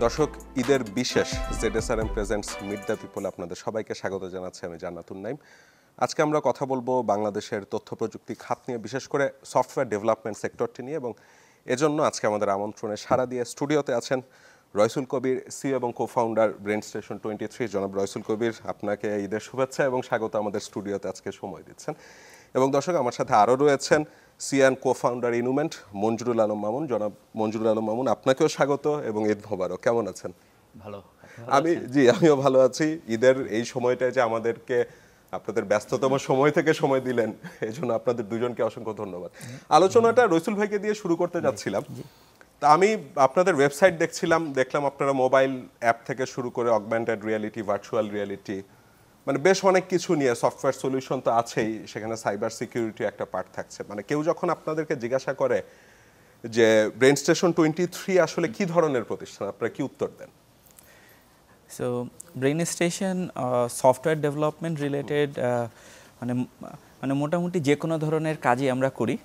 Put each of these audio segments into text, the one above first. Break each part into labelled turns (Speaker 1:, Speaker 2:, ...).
Speaker 1: দর্শক, ঈদের বিশেষ ZSRM presents meet the people আপনাদের সবাইকে স্বাগত জানাচ্ছি। আমি জান্নাতুন নাইম। আজকে আমরা কথা বলবো বাংলাদেশের তথ্য প্রযুক্তি খাত নিয়ে, বিশেষ করে সফটওয়্যার ডেভেলপমেন্ট সেক্টরটি নিয়ে, এবং এজন্য আজকে আমাদের আমন্ত্রণে সাড়া দিয়ে স্টুডিওতে আছেন রয়সুল কবির, সিইও এবং কো-ফাউন্ডার ব্রেন স্টেশন 23। জনাব রয়সুল কবির, আপনাকে ঈদের শুভেচ্ছা এবং স্বাগত আমাদের স্টুডিওতে আজকে সময় দিচ্ছেন। এবং দর্শক, আমার সাথে আরও রয়েছেন সিইও অ্যান্ড কো-ফাউন্ডার ইনুমেন্ট মঞ্জুরুল আলম মামুন। জনাব মঞ্জুরুল আলম মামুন, আপনাকেও স্বাগত এবং ঈদ মোবারক। কেমন আছেন?
Speaker 2: ভালো।
Speaker 1: আমিও ভালো আছি। ঈদের এই সময়টায় যে আমাদেরকে আপনাদের ব্যস্ততম সময় থেকে সময় দিলেন, এই জন্য আপনাদের দুজনকে অসংখ্য ধন্যবাদ। আলোচনাটা রয়সুল ভাইকে দিয়ে শুরু করতে যাচ্ছিলাম। তা আমি আপনাদের ওয়েবসাইট দেখলাম আপনারা মোবাইল অ্যাপ থেকে শুরু করে অগমেন্টেড রিয়ালিটি, ভার্চুয়াল রিয়ালিটি, মানে বেশ অনেক কিছু নিয়ে সফটওয়্যার সলিউশন তো আছেই, সেখানে সাইবার সিকিউরিটি একটা পার্ট থাকছে। মানে কেউ যখন আপনাদেরকে জিজ্ঞাসা করে যে ব্রেন স্টেশন 23 আসলে কি ধরনের প্রতিষ্ঠান, আপনারা কি উত্তর দেন?
Speaker 2: So Brain Station software development related, মানে মোটামুটি যে কোনো ধরনের কাজই আমরা করি,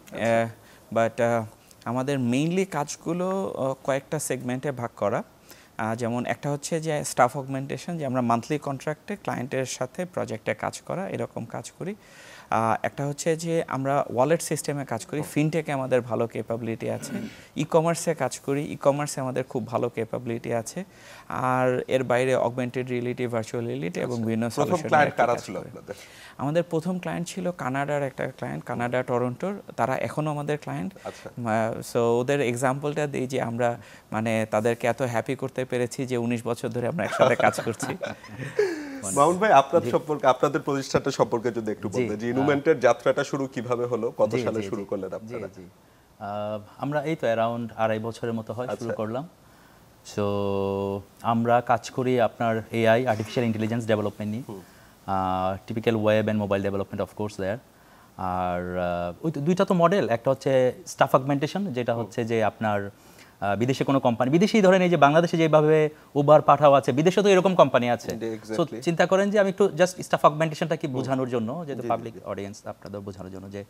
Speaker 2: বাট আমাদের মেইনলি কাজগুলো কয়েকটা সেগমেন্টে ভাগ করা। যেমন একটা হচ্ছে যে স্টাফ অগমেন্টেশন, যে আমরা মান্থলি কন্ট্রাক্টে ক্লায়েন্টের সাথে প্রজেক্টে কাজ করা, এরকম কাজ করি। একটা হচ্ছে যে আমরা ওয়ালেট সিস্টেমে কাজ করি, ফিনটেকে আমাদের ভালো ক্যাপাবিলিটি আছে। ই কমার্সে কাজ করি, ই কমার্সে আমাদের খুব ভালো ক্যাপাবিলিটি আছে। আর এর বাইরে অগমেন্টেড রিয়েলিটি, ভার্চুয়াল রিয়েলিটি এবং বিভিন্ন সলিউশন। আমাদের প্রথম ক্লায়েন্ট ছিল কানাডার একটা ক্লায়েন্ট, কানাডা টরন্টোর। তারা এখনও আমাদের ক্লায়েন্ট। সো ওদের এক্সাম্পলটা দিই যে আমরা মানে তাদেরকে এত হ্যাপি করতে পেরেছি যে 19 বছর ধরে আমরা একসাথে কাজ করছি।
Speaker 1: মামুন ভাই, আপনাদের প্রতিষ্ঠানটা সম্পর্কে যদি একটু বলতেন, যে ইনুমেন্টের যাত্রাটা শুরু কিভাবে হলো, কত সালে শুরু করলেন আপনারা?
Speaker 3: আমরা এই তো অ্যারাউন্ড 2.5 বছরের মতো হয় শুরু করলাম। সো আমরা কাজ করি আপনার এআই, আর্টিফিশিয়াল ইন্টেলিজেন্স ডেভেলপমেন্ট নিয়ে, typical web and mobile development of course there. আর ওই তো দুইটা তো মডেল, একটা হচ্ছে স্টাফ অগমেন্টেশন, যেটা হচ্ছে যে আপনার বিদেশে কোনো কোম্পানি, বিদেশি ধরেন এই যে বাংলাদেশে যেভাবে উবার পাঠাও আছে, বিদেশে তো এরকম কোম্পানি আছে। সো চিন্তা করেন যে আমি একটু জাস্ট স্টাফ অগমেন্টেশনটা কি বোঝানোর জন্য, যেহেতু পাবলিক অডিয়েন্স আপনাদের বোঝানোর জন্য, যে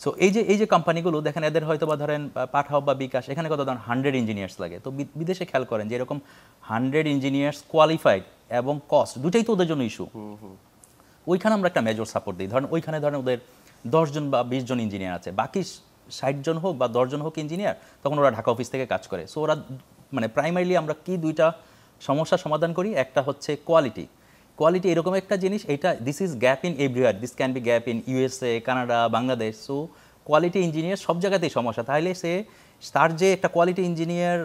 Speaker 3: সো এই যে কোম্পানিগুলো দেখেন, এদের হয়তো বা ধরেন পাঠাও বা বিকাশ, এখানে কত ধরেন 100 ইঞ্জিনিয়ার্স লাগে। তো বিদেশে খেয়াল করেন যে এরকম 100 ইঞ্জিনিয়ার্স কোয়ালিফাইড এবং কস্ট দুটাই তো ওদের জন্য ইস্যু। ওইখানে আমরা একটা মেজর সাপোর্ট দিই। ধরেন ওইখানে ধরেন ওদের 10 জন বা 20 জন ইঞ্জিনিয়ার আছে, বাকি 60 জন হোক বা 10 জন হোক ইঞ্জিনিয়ার, তখন ওরা ঢাকা অফিস থেকে কাজ করে। সো ওরা মানে প্রাইমারিলি আমরা কি দুইটা সমস্যার সমাধান করি। একটা হচ্ছে কোয়ালিটি এরকম একটা জিনিস, এইটা this is gap in everywhere, this can be gap in USA, Canada, Bangladesh. So quality engineer সব জায়গাতেই সমস্যা। তাহলে তার যে একটা কোয়ালিটি ইঞ্জিনিয়ার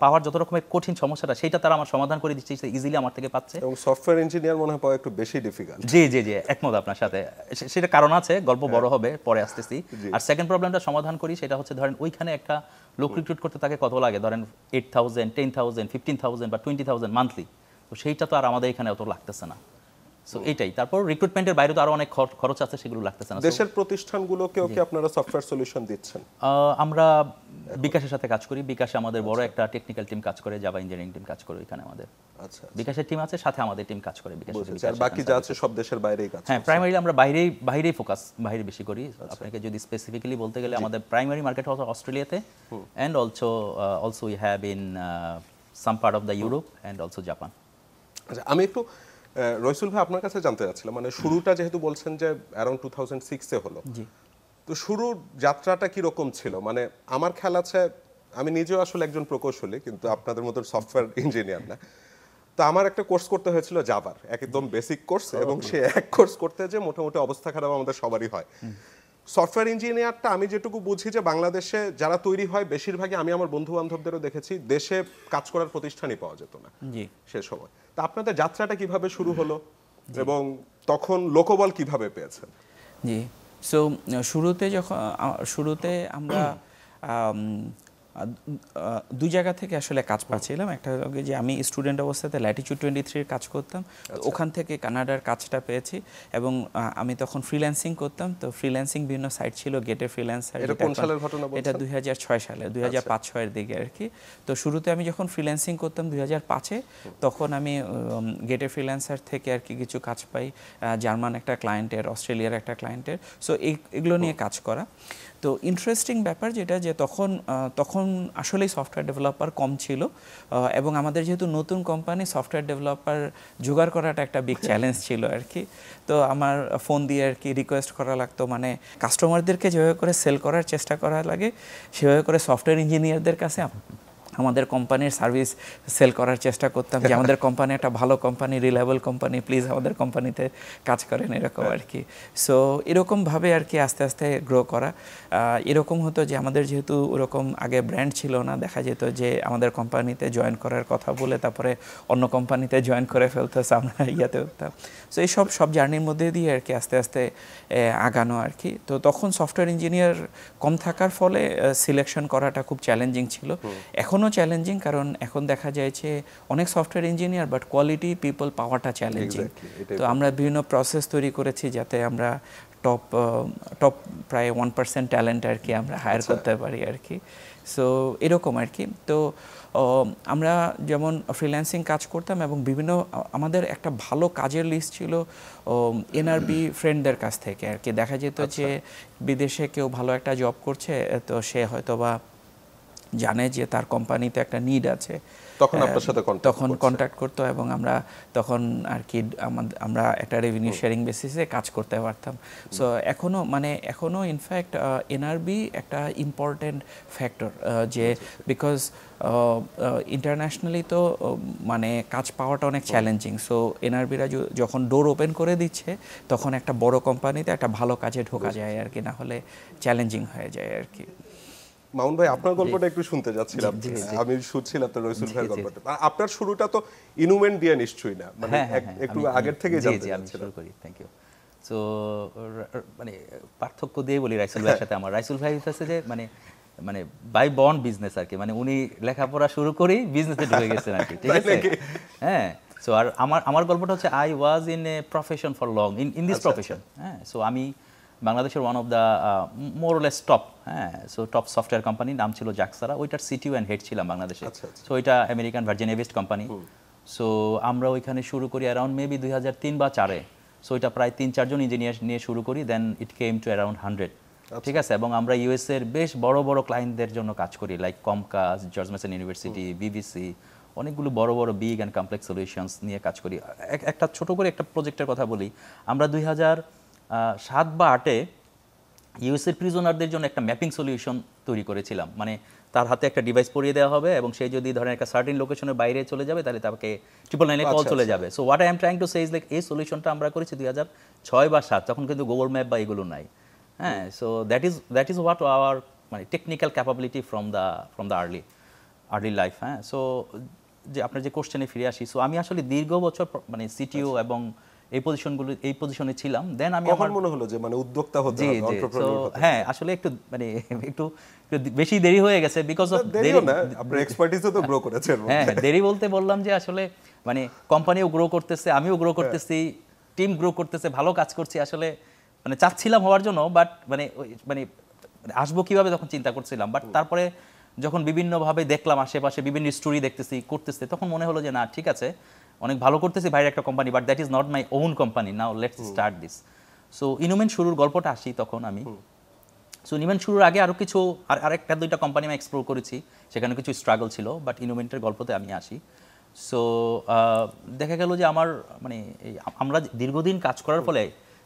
Speaker 3: পাওয়ার যত রকমের কঠিন সমস্যাটা, সেটা তারা আমার সমাধান করে দিচ্ছে, ইজিলি আমার থেকে পাচ্ছে।
Speaker 1: এবং সফটওয়্যার ইঞ্জিনিয়ার মনে হয় পাওয়া একটু বেশি ডিফিকাল্ট।
Speaker 3: জি, একমত আপনার সাথে। সেটা কারণ আছে, গল্প বড় হবে, পরে আসতেছি। আর সেকেন্ড প্রবলেমটা সমাধান করি, সেটা হচ্ছে ধরেন ওইখানে একটা লোক রিক্রুট করতে তাকে কত লাগে, ধরেন 8,000, 10,000, 15,000 বা 20,000 মান্থলি। তো সেইটা তো আর আমাদের এখানে অত লাগতেছে না। সো এইটাই। তারপর রিক্রুটমেন্টের বাইরে তো আরো অনেক খরচ আছে, সেগুলো লাগতেছে না।
Speaker 1: দেশের প্রতিষ্ঠানগুলোকেও কি আপনারা সফটওয়্যার সলিউশন দিচ্ছেন?
Speaker 3: আমরা বিকাশের সাথে কাজ করি। বিকাশে আমাদের বড় একটা টেকনিক্যাল টিম কাজ করে, জাভা ইঞ্জিনিয়ারিং টিম কাজ করে ওইখানে আমাদের। আচ্ছা, বিকাশের টিম আছে, সাথে আমাদের টিম কাজ করে বিকাশে।
Speaker 1: আর বাকি যা আছে সব দেশের বাইরেই কাজ।
Speaker 3: হ্যাঁ, প্রাইমারিলি আমরা বাইরেই ফোকাস, বাইরে বেশি করি। আপনাকে যদি স্পেসিফিক্যালি বলতে গেলে, আমাদের প্রাইমারি মার্কেট হচ্ছে অস্ট্রেলিয়াতে, and also we have in some part of the Europe and also Japan.
Speaker 1: আচ্ছা, আমি একটু রয়সুল ভাই আপনার কাছে জানতে চাচ্ছিলাম, মানে শুরুটা যেহেতু বলছেন যে অ্যারাউন্ড 2006 এ হলো, তো শুরুর যাত্রাটা কিরকম ছিল? মানে আমার খেয়াল আছে, আমি নিজেও আসলে একজন প্রকৌশলী, কিন্তু আপনাদের মতো সফটওয়্যার ইঞ্জিনিয়ার না। তো আমার একটা কোর্স করতে হয়েছিল জাভার, একদম বেসিক কোর্স, এবং সে এক কোর্স করতে যে মোটামুটি অবস্থা খারাপ আমাদের সবারই হয়। সফটওয়্যার ইঞ্জিনিয়ারটা আমি যেটুকু বুঝি যে বাংলাদেশে যারা তৈরি হয়, বেশিরভাগই আমি আমার বন্ধু বান্ধবদেরও দেখেছি, দেশে কাজ করার প্রতিষ্ঠানই পাওয়া যেত না সে সময়। তা আপনাদের যাত্রাটা কিভাবে শুরু হলো এবং তখন লোকবল কিভাবে পেয়েছেন?
Speaker 2: জি, সো শুরুতে আমরা দুই জায়গা থেকে আসলে কাজ পাচ্ছিলাম। একটা হলো যে আমি স্টুডেন্ট অবস্থাতে ল্যাটিটিউড 23 কাজ করতাম, ওখান থেকে কানাডার কাজটা পেয়েছি, এবং আমি তখন ফ্রিল্যান্সিং করতাম। তো ফ্রিল্যান্সিং বিভিন্ন সাইট ছিল, গেটের ফ্রিল্যান্সার।
Speaker 1: এটা কোন সালের ঘটনা বলছেন?
Speaker 2: এটা 2006 সালে, 2005-6 দিকে আর কি। তো শুরুতে আমি যখন ফ্রিল্যান্সিং করতাম 2005-এ, তখন আমি গেটের ফ্রিল্যান্সার থেকে আর কি কিছু কাজ পাই, জার্মান একটা ক্লায়েন্টের, অস্ট্রেলিয়ার একটা ক্লায়েন্টের। সো এগুলো নিয়ে কাজ করা। তো ইন্টারেস্টিং ব্যাপার যেটা যে তখন আসলেই সফটওয়্যার ডেভেলপার কম ছিল এবং আমাদের যেহেতু নতুন কোম্পানি সফটওয়্যার ডেভেলপার জোগাড় করাটা একটা বিগ চ্যালেঞ্জ ছিল আর কি। তো আমার ফোন দিয়ে আর কি রিকোয়েস্ট করা লাগতো, মানে কাস্টমারদেরকে যেভাবে করে সেল করার চেষ্টা করা লাগে সেভাবে করে সফটওয়্যার ইঞ্জিনিয়ারদের কাছে আমাদের কোম্পানির সার্ভিস সেল করার চেষ্টা করতাম যে আমাদের কোম্পানি একটা ভালো কোম্পানি, রিলায়েবল কোম্পানি, প্লিজ আমাদের কোম্পানিতে কাজ করেন, এরকম আর কি। সো এরকমভাবে আর কি আস্তে আস্তে গ্রো করা। এরকম হতো যে আমাদের যেহেতু ওরকম আগে ব্র্যান্ড ছিল না, দেখা যেত যে আমাদের কোম্পানিতে জয়েন করার কথা বলে তারপরে অন্য কোম্পানিতে জয়েন করে ফেলতো, আমরা ইয়াতে হতাম। সো এই সব জার্নির মধ্যে দিয়ে আর কি আস্তে আস্তে আগানো আর কি। তো তখন সফটওয়্যার ইঞ্জিনিয়ার কম থাকার ফলে সিলেকশন করাটা খুব চ্যালেঞ্জিং ছিল, এখনও চ্যালেঞ্জিং, কারণ এখন দেখা যায় যে অনেক software engineer but quality people পাওয়াটা চ্যালেঞ্জিং। তো আমরা বিভিন্ন প্রসেস তৈরি করেছি যাতে আমরা টপ প্রায় 1% ট্যালেন্ট আর কি আমরা হায়ার করতে পারি আর কি। সো এরকম আর কি। তো আমরা যেমন ফ্রিল্যান্সিং কাজ করতাম এবং বিভিন্ন আমাদের একটা ভালো কাজের লিস্ট ছিল এনআরবি ফ্রেন্ডদের কাছ থেকে আর কি। দেখা যেত যে বিদেশে কেউ ভালো একটা জব করছে, তো সে হয়তো বা জানে যে তার কোম্পানিতে একটা নিড আছে,
Speaker 1: তখন আপনার সাথে
Speaker 2: কন্ট্যাক্ট করতো এবং আমরা তখন আর কি আমরা একটা রেভিনিউ শেয়ারিং বেসিসে কাজ করতে পারতাম। সো এখনও ইনফ্যাক্ট এনআরবি একটা ইম্পর্টেন্ট ফ্যাক্টর, যে বিকজ ইন্টারন্যাশনালি তো মানে কাজ পাওয়াটা অনেক চ্যালেঞ্জিং। সো এনআরবিরা যখন ডোর ওপেন করে দিচ্ছে তখন একটা বড় কোম্পানিতে একটা ভালো কাজে ঢোকা যায় আর কি, না হলে চ্যালেঞ্জিং হয়ে যায় আর কি।
Speaker 1: মামুন ভাই, আপনার গল্পটা একটু শুনতে যাচ্ছিলাম, আমি শুনছিলাম তো রইসুল ভাইয়ের গল্পটা। আপনার শুরুটা তো ইনুমেন্ট দিয়ে নিশ্চয়ই না, মানে একটু আগের থেকে জানতে চাচ্ছিলাম।
Speaker 3: Thank you. সো মানে পার্থক্য দিয়ে বলি রাইসুল ভাইয়ের সাথে আমার, রাইসুল ভাই হচ্ছে যে মানে বাই বর্ন বিজনেস আর কি, মানে উনি লেখাপড়া শুরু করেই বিজনেসে ঢুকে গেছেন আর কি, ঠিক আছে? হ্যাঁ। সো আর আমার গল্পটা হচ্ছে I was in a profession for long in this profession. হ্যাঁ। সো আমি বাংলাদেশের ওয়ান অফ দ্য মোরলেস টপ, হ্যাঁ, সো টপ সফটওয়্যার কোম্পানি, নাম ছিল জাক্সারা, ওইটার সিটিও অ্যান্ড হেড ছিলাম বাংলাদেশে। সো ওইটা আমেরিকান ভার্জিন এভিস্ট কোম্পানি। সো আমরা ওইখানে শুরু করি অ্যারাউন্ড মেবি 2003 বা 2004-এ। সো ওইটা প্রায় 3-4 জন ইঞ্জিনিয়ার নিয়ে শুরু করি, দেন ইট কেম টু অ্যারাউন্ড 100, ঠিক আছে? এবং আমরা ইউএসএর বেশ বড় বড় ক্লায়েন্টদের জন্য কাজ করি, like Comcast, George Mason university, BBC, অনেকগুলো বড় বড় বিগ অ্যান্ড কমপ্লেক্স সলিউশনস নিয়ে কাজ করি। একটা ছোট করে একটা প্রজেক্টের কথা বলি, আমরা 2007 বা 2008-এ ইউএসএর প্রিজনারদের জন্য একটা ম্যাপিং সলিউশন তৈরি করেছিলাম। মানে তার হাতে একটা ডিভাইস পরিয়ে দেওয়া হবে এবং সে যদি ধরেন একটা সার্টেন লোকেশনের বাইরে চলে যাবে তাহলে তাকে 999-এ কল চলে যাবে। So what I am trying to say is like এই সলিউশনটা আমরা করেছি 2006 বা 2007, তখন কিন্তু গুগল ম্যাপ বা এগুলো নাই। হ্যাঁ। So that is what our মানে technical capability from the early life. হ্যাঁ। সো যে আপনার যে কোশ্চেনে ফিরে আসি, সো আমি আসলে দীর্ঘ বছর মানে সিটিও এবং এই পজিশনে ছিলাম। দেন আমি
Speaker 1: আমার মনে হলো যে মানে উদ্যোক্তা হতে হবে, এন্টারপ্রেনার হতে হবে।
Speaker 3: হ্যাঁ, আসলে একটু বেশি দেরি হয়ে গেছে বিকজ অফ
Speaker 1: দেরি না, আপনার এক্সপার্টিসও তো গ্রো করেছেন।
Speaker 3: হ্যাঁ, দেরি বলতে বললাম যে আসলে মানে কোম্পানিও গ্রো করতেছে, আমিও গ্রো করতেছি, টিম গ্রো করতেছে, ভালো কাজ করছি, আসলে মানে চাচ্ছিলাম হওয়ার জন্য, বাট মানে আসবো কিভাবে তখন চিন্তা করছিলাম। বাট তারপরে যখন বিভিন্নভাবে দেখলাম আশেপাশে বিভিন্ন স্টোরি করতেছে, তখন মনে হলো যে না, ঠিক আছে, অনেক ভালো করতেছি বাইরের একটা company, but that is not my own company, now let's start this. So ইনোমেন্ট শুরুর গল্পটা আসি তখন আমি। সো ইনোমেন্ট শুরুর আগে আরও কিছু আরেকটা 2টা কোম্পানি আমি এক্সপ্লোর করেছি, সেখানে কিছু স্ট্রাগল ছিল, বাট ইনোমেন্টের গল্পতে আমি আসি। সো দেখা গেল যে আমরা দীর্ঘদিন কাজ করার ফলে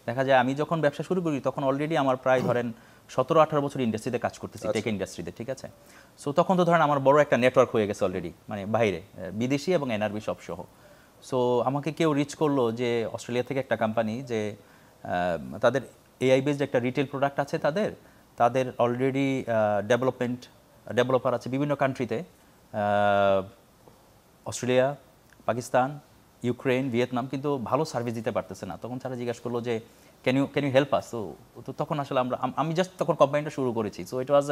Speaker 3: দেখা যায় আমি যখন ব্যবসা শুরু করি তখন অলরেডি আমার প্রায় ধরেন 17-18 বছর ইন্ডাস্ট্রিতে কাজ করতেছি, টেক ইন্ডাস্ট্রিতে, ঠিক আছে? সো তখন তো ধরেন আমার বড় একটা নেটওয়ার্ক হয়ে গেছে অলরেডি, মানে বাইরে বিদেশি এবং এনআরবি সব সহ। সো আমাকে কেউ রিচ করলো যে অস্ট্রেলিয়া থেকে একটা কোম্পানি, যে তাদের এআই বেসড একটা রিটেল প্রোডাক্ট আছে, তাদের অলরেডি ডেভেলপার আছে বিভিন্ন কান্ট্রিতে, অস্ট্রেলিয়া, পাকিস্তান, ইউক্রেন, ভিয়েতনাম, কিন্তু ভালো সার্ভিস দিতে পারতেছে না। তখন তারা জিজ্ঞাসা করলো যে ক্যান ইউ হেল্প আস? তো তখন আসলে আমি জাস্ট তখন কোম্পানিটা শুরু করেছি। সো ইট ওয়াজ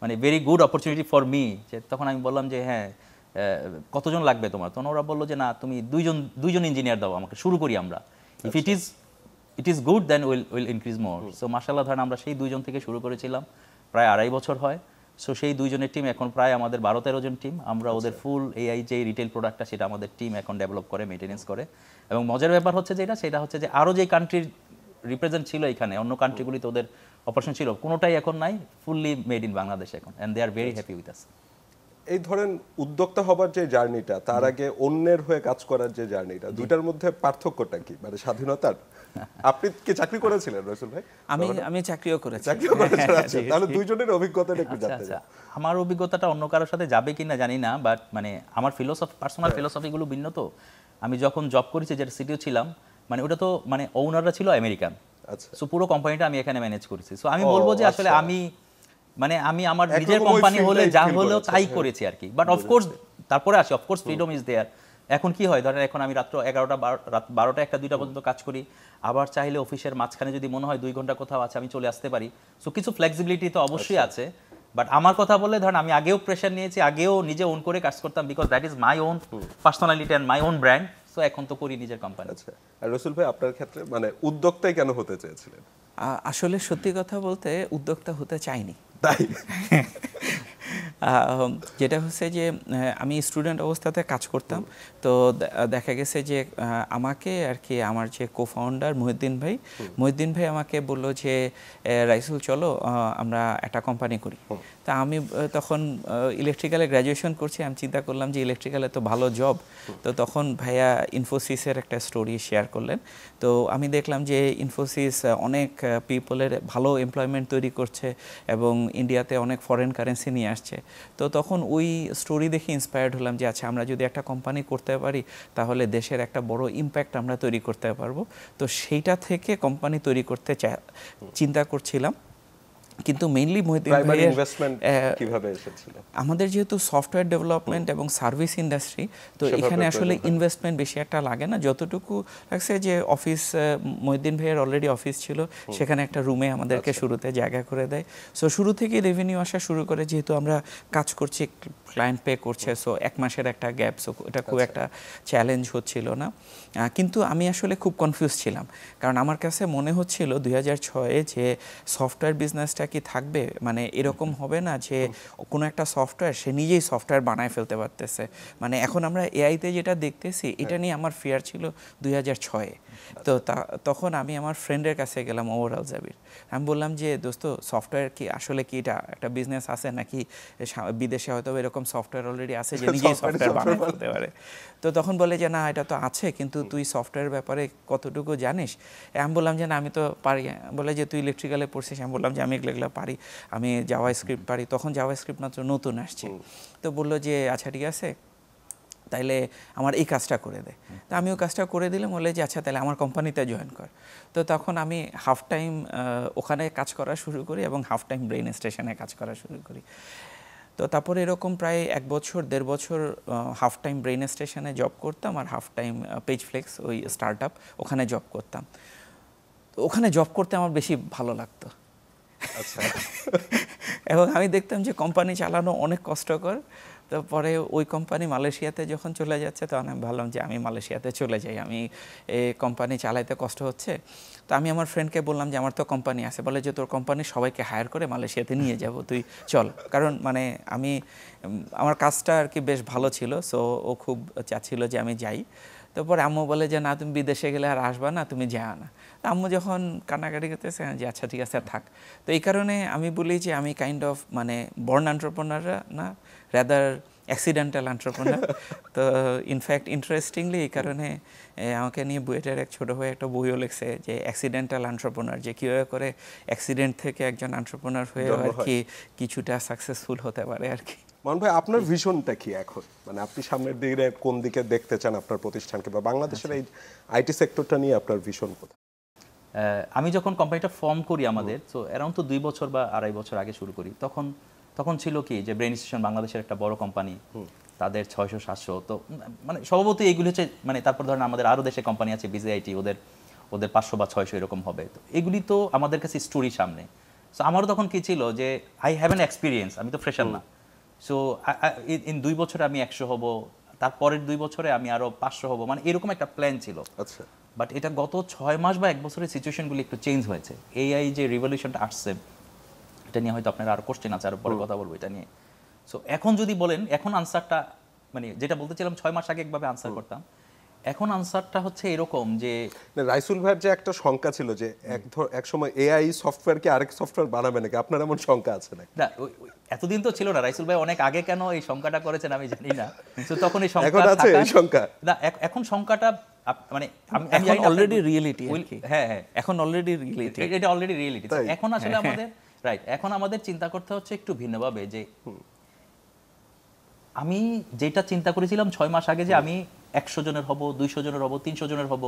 Speaker 3: মানে very good opportunity for me, যে তখন আমি বললাম যে হ্যাঁ, কতজন লাগবে তোমার? তখন ওরা বললো যে না, তুমি দুইজন ইঞ্জিনিয়ার দাও আমাকে, শুরু করি আমরা, if it is good then will increase more. So মাশাআল্লাহ, ধরেন আমরা সেই 2 জন থেকে শুরু করেছিলাম, প্রায় 2.5 বছর হয়। সো সেই 2 জনের টিম এখন প্রায় আমাদের 12-13 জন টিম। আমরা ওদের ফুল এআই যে রিটেল প্রোডাক্টটা সেটা আমাদের টিম এখন ডেভেলপ করে, মেইনটেনেন্স করে। এবং মজার ব্যাপার হচ্ছে সেটা হচ্ছে যে আরও যে কান্ট্রির রিপ্রেজেন্ট ছিল এখানে, অন্য কান্ট্রিগুলিতে ওদের অপারেশন ছিল, কোনোটাই এখন নাই, ফুললি মেড ইন বাংলাদেশ এখন, and they are very happy with us.
Speaker 1: এই ধরেন উদ্যোক্তা হবার যে জার্নিটা, তার আগে অন্যের হয়ে কাজ করার যে জার্নিটা, দুইটার মধ্যে পার্থক্যটা কি? মানে স্বাধীনতার, আপনি কি চাকরি করেছিলেন রসুল ভাই?
Speaker 2: আমি চাকরিও করেছি।
Speaker 1: চাকরিও করেছেন, আচ্ছা। তাহলে দুইজনের অভিজ্ঞতাটা একটু জানতে চাই।
Speaker 3: আমার অভিজ্ঞতাটা অন্য কারোর সাথে যাবে কিনা জানি না, বাট মানে আমার পার্সোনাল ফিলোসফিগুলো ভিন্ন। তো আমি যখন জব করেছি যেটা সিটিও ছিলাম, মানে ওটা তো মানে ওনাররা ছিল আমেরিকান,
Speaker 1: আচ্ছা।
Speaker 3: সো পুরো কোম্পানিটা আমি এখানে ম্যানেজ করেছি। সো আমি বলবো যে আসলে আমি আমার নিজের কোম্পানি হলে যা হলো তাই করেছি আর কি। বাট অফকোর্স তারপরে আসি, অফকোর্স ফ্রিডম ইজ দেয়ার। এখন কি হয়, ধরেন এখন আমি রাত 12টা 1টা 2টা পর্যন্ত কাজ করি, আবার চাইলে অফিসের মাঝখানে যদি মনে হয় 2 ঘন্টা কোথাও আছে আমি চলে আসতে পারি। সো কিছু ফ্লেক্সিবিলিটি তো অবশ্যই আছে। বাট আমার কথা বলে ধরেন আমি আগেও প্রেশার নিয়েছি, আগেও নিজে ওন করে কাজ করতাম, because that is my own personality and my own brand. So এখন তো করি নিজের কোম্পানি।
Speaker 1: আচ্ছা, আর রসুল ভাই আপনার ক্ষেত্রে মানে উদ্যোক্তাই কেন হতে চেয়েছিলেন?
Speaker 2: আসলে সত্যি কথা বলতে উদ্যোক্তা হতে চাইনি।
Speaker 1: তাই?
Speaker 2: যেটা হচ্ছে যে আমি স্টুডেন্ট অবস্থাতে কাজ করতাম, তো দেখা গেছে যে আমাকে আর কি আমার যে কো-ফাউন্ডার মহিউদ্দিন ভাই আমাকে বললো যে রাইসুল চলো আমরা একটা কোম্পানি করি। তা আমি তখন ইলেকট্রিক্যালে গ্র্যাজুয়েশন করছি, আমি চিন্তা করলাম যে ইলেকট্রিক্যালে তো ভালো জব। তো তখন ভাইয়া ইনফোসিসের একটা স্টোরি শেয়ার করলেন। তো আমি দেখলাম যে ইনফোসিস অনেক পিপলের ভালো এমপ্লয়মেন্ট তৈরি করছে এবং ইন্ডিয়াতে অনেক ফরেন কারেন্সি নিয়ে আসছে। তো তখন ওই স্টোরি দেখে ইন্সপায়ার্ড হলাম যে আচ্ছা, আমরা যদি একটা কোম্পানি করতে পারি তাহলে দেশের একটা বড় ইম্প্যাক্ট আমরা তৈরি করতে পারবো। তো সেইটা থেকে কোম্পানি তৈরি করতে চিন্তা করছিলাম। কিন্তু মেইনলি মহিউদ্দিন ভাইয়ের
Speaker 1: ইনভেস্টমেন্ট কিভাবে এসেছিল?
Speaker 2: আমাদের যেহেতু সফটওয়্যার ডেভেলপমেন্ট এবং সার্ভিস ইন্ডাস্ট্রি, তো এখানে আসলে ইনভেস্টমেন্ট বেশি একটা লাগে না। যতটুকু লাগছে যে অফিস, মহিউদ্দিন ভাইয়ের অলরেডি অফিস ছিল, সেখানে একটা রুমে আমাদেরকে শুরুতে জায়গা করে দেয়। সো শুরু থেকে রেভিনিউ আসা শুরু করে, যেহেতু আমরা কাজ করছি, ক্লায়েন্ট পে করছে, সো 1 মাসের একটা গ্যাপ, সো এটা খুব একটা চ্যালেঞ্জ হচ্ছিল না। কিন্তু আমি আসলে খুব কনফিউজ ছিলাম, কারণ আমার কাছে মনে হচ্ছিল 2006-এ যে সফটওয়্যার বিজনেসটা কি থাকবে, মানে এরকম হবে না যে কোনো একটা সফটওয়্যার সে নিজেই সফটওয়্যার বানায় ফেলতে পারতেছে। মানে এখন আমরা এআইতে যেটা দেখতেছি, এটা নিয়ে আমার ফিয়ার ছিল 2006-এ। তো তখন আমি আমার ফ্রেন্ডের কাছে গেলাম, ওমর আল জাবির। আমি বললাম যে দোস্ত, সফটওয়্যার কি আসলে কি এটা একটা বিজনেস আছে, নাকি বিদেশে হয়তো এরকম সফটওয়্যার অলরেডি আছে যে নিজেই সফটওয়্যার বানায় ফেলতে পারে? তো তখন বলে যে না, এটা তো আছে, কিন্তু তুই সফটওয়্যার ব্যাপারে কতটুকু জানিস? আমি বললাম যে না, আমি তো পারি। বলে যে তুই ইলেকট্রিক্যালে পড়ছিস? আমি বললাম যে আমি এগুলো পারি, আমি জাভা স্ক্রিপ্ট পারি। তখন জাভা স্ক্রিপ্ট মাত্র নতুন আসছে। তো বললো যে আচ্ছা ঠিক আছে, তাইলে আমার এই কাজটা করে দে। তো আমিও কাজটা করে দিলাম। বলে যে আচ্ছা তাহলে আমার কোম্পানিতে জয়েন কর। তো তখন আমি হাফ টাইম ওখানে কাজ করা শুরু করি এবং হাফ টাইম ব্রেইন স্টেশনে কাজ করা শুরু করি। তো তারপরে এরকম প্রায় 1 বছর 1.5 বছর হাফ টাইম ব্রেইন স্টেশনে জব করতাম, আর হাফ টাইম পেজ ফ্লেক্স, ওই স্টার্ট আপ, ওখানে জব করতাম। তো ওখানে জব করতে আমার বেশি ভালো লাগতো।
Speaker 1: আচ্ছা।
Speaker 2: এবং আমি দেখতাম যে কোম্পানি চালানো অনেক কষ্টকর। তো পরে ওই কোম্পানি মালয়েশিয়াতে যখন চলে যাচ্ছে, তখন আমি ভাবলাম যে আমি মালয়েশিয়াতে চলে যাই, আমি এই কোম্পানি চালাইতে কষ্ট হচ্ছে। তো আমি আমার ফ্রেন্ডকে বললাম যে আমার তো কোম্পানি আছে। বলে যে তোর কোম্পানি সবাইকে হায়ার করে মালয়েশিয়াতে নিয়ে যাব, তুই চল। কারণ মানে আমার কাজটা আর কি বেশ ভালো ছিল, সো ও খুব চাচ্ছিল যে আমি যাই। তারপর আম্মু বলে যে না, তুমি বিদেশে গেলে আর আসবা না, তুমি যাও না। আম্মু যখন কান্নাকাটি করতেছে যে আচ্ছা ঠিক আছে থাক। তো এই কারণে আমি বলি যে আমি কাইন্ড অফ মানে বর্ন এন্টারপ্রেনার না, রাদার অ্যাক্সিডেন্টাল এন্টারপ্রেনার। তো ইনফ্যাক্ট ইন্টারেস্টিংলি এই কারণে আমাকে নিয়ে বুয়েটের এক ছোটো ভাই একটা বইও লিখছে যে অ্যাক্সিডেন্টাল এন্টারপ্রেনার, যে কীভাবে করে অ্যাক্সিডেন্ট থেকে একজন এন্টারপ্রেনার হয়ে আর কি কিছুটা সাকসেসফুল হতে পারে আর কি।
Speaker 1: মান ভাই, আপনার ভিশনটা কি এখন? মানে আপনি সামনের দিকে কোন দিকে দেখতে চান আপনার প্রতিষ্ঠানকে, বা বাংলাদেশের এই আইটি সেক্টরটা নিয়ে আপনার ভিশন কোথায়?
Speaker 3: আমি যখন কোম্পানিটা ফর্ম করি আমাদের, তো অ্যারাউন্ড তো 2 বছর বা 2.5 বছর আগে শুরু করি, তখন ছিল কি যে ব্রেইন স্টেশন বাংলাদেশের একটা বড় কোম্পানি, তাদের 600-700, তো মানে স্বভাবতই এইগুলি হচ্ছে মানে, তারপর ধরেন আমাদের আরও দেশে কোম্পানি আছে বিজিআইটি, ওদের 500 বা 600 এরকম হবে। তো এগুলি তো আমাদের কাছে স্টোরি সামনে। সো আমারও তখন কি ছিল যে আই হ্যাভ অ্যান এক্সপিরিয়েন্স, আমি তো ফ্রেশার না। সো ইন 2 বছরে আমি 100 হব, তারপরের 2 বছরে আমি আরও 500 হব, মানে এরকম একটা প্ল্যান ছিল।
Speaker 1: আচ্ছা।
Speaker 3: বাট এটা গত 6 মাস বা 1 বছরের সিচুয়েশনগুলি একটু চেঞ্জ হয়েছে। এআই যে রিভলিউশনটা আসছে, এটা নিয়ে হয়তো আপনারা আরও কোশ্চেন আছে, আরও পরে কথা বলবো এটা নিয়ে। সো এখন যদি বলেন, এখন আনসারটা মানে যেটা বলতে চাইলাম 6 মাস আগে একভাবে আনসার করতাম, এখন আনসারটা হচ্ছে এরকম যে
Speaker 1: রাইসুল ভাইয়ের যে একটা শঙ্কা ছিল যে এক সময় এআই সফটওয়্যারকে আরেক সফটওয়্যার বানাবে নাকি, আপনার এমন শঙ্কা আছে নাকি?
Speaker 3: না, এতদিন তো ছিল না। রাইসুল ভাই অনেক আগে কেন এই শঙ্কাটা করেছেন আমি জানি না। তো তখন এই
Speaker 1: এখন
Speaker 3: শঙ্কা
Speaker 1: আছে এই শঙ্কা?
Speaker 3: না, এখন শঙ্কাটা মানে আমি
Speaker 2: এখন
Speaker 3: জানি না
Speaker 2: অলরেডি রিয়েলিটি।
Speaker 3: হ্যাঁ হ্যাঁ,
Speaker 2: এখন অলরেডি রিয়েলিটি,
Speaker 3: এটা অলরেডি রিয়েলিটি। এখন আসলে আমাদের রাইট, এখন আমাদের চিন্তা করতে হচ্ছে একটু ভিন্নভাবে যে আমি যেটা চিন্তা করেছিলাম 6 মাস আগে যে আমি 100 জনের হব, 200 জনের হব, 300 জনের হব,